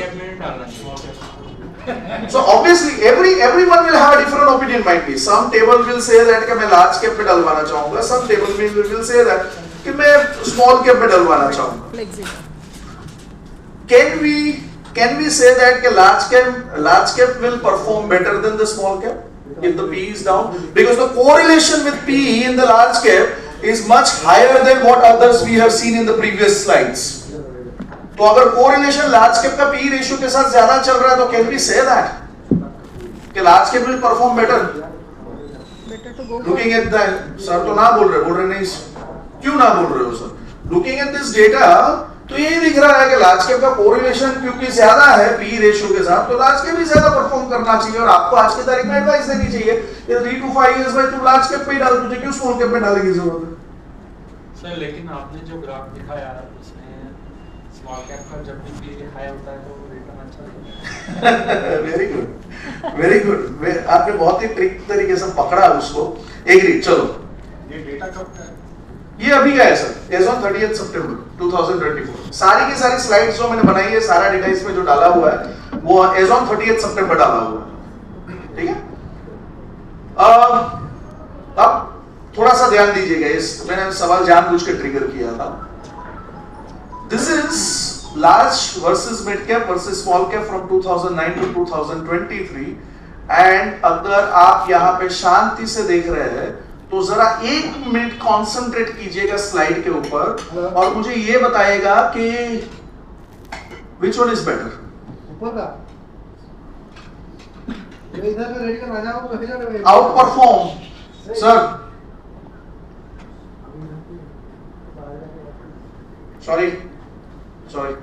So obviously everyone will have a different opinion. Might be some table will say that कि मैं large cap पे डलवाना चाहूँगा, some table will say that कि मैं small cap पे डलवाना चाहूँगा. Can we say that कि large cap will perform better than the small cap if the PE is down, because the correlation with PE in the large cap is much higher than what others we have seen in the previous slides. तो अगर correlation large cap का P ratio के साथ ज्यादा चल रहा है तो कैन वी से दैट कि large cap will perform better. Looking at that, sir तो ना बोल रहे नहीं, क्यों ना बोल रहे हो sir? Looking at this data तो ये दिख रहा है कि लार्ज कैप का कोरिलेशन क्योंकि ज्यादा है पी रेशियो के साथ, तो लार्ज कैप भी ज्यादा परफॉर्म करना चाहिए. और आपको आज की तारीख में एडवाइस देनी चाहिए कि 3 to 5 years में तू लार्ज कैप पे ही डाल, तुझे क्यों स्मॉल कैप में डालने की जरूरत है? सर लेकिन आपने जो ग्राफ दिखाया उसमें स्मॉल कैप का जब भी पी हाई होता है तो रिटर्न अच्छा देता है. Very good, very good. आपने बहुत ही ट्रिक तरीके से पकड़ा उसको. एग्री. चलो ये डेटा कब का है? ये अभी का है सर, एज ऑन 30th सितंबर 2024. सारी की सारी स्लाइड्स जो मैंने बनाई है, सारा डेटा इसमें जो डाला हुआ है वो एज ऑन 30th सितंबर डाला हुआ है. ठीक है. अब थोड़ा सा ध्यान दीजिएगा, इस मैंने सवाल जानबूझ के ट्रिगर किया था. This is large versus mid cap versus small cap from 2009 to 2023, and अगर आप यहाँ पे शांति से देख रहे हैं तो जरा 1 मिनट कॉन्सेंट्रेट कीजिएगा स्लाइड के ऊपर और मुझे ये बताइएगा कि which one is better? ऊपर का इधर का रेडी का राजा हो, Outperform, sir. Sorry.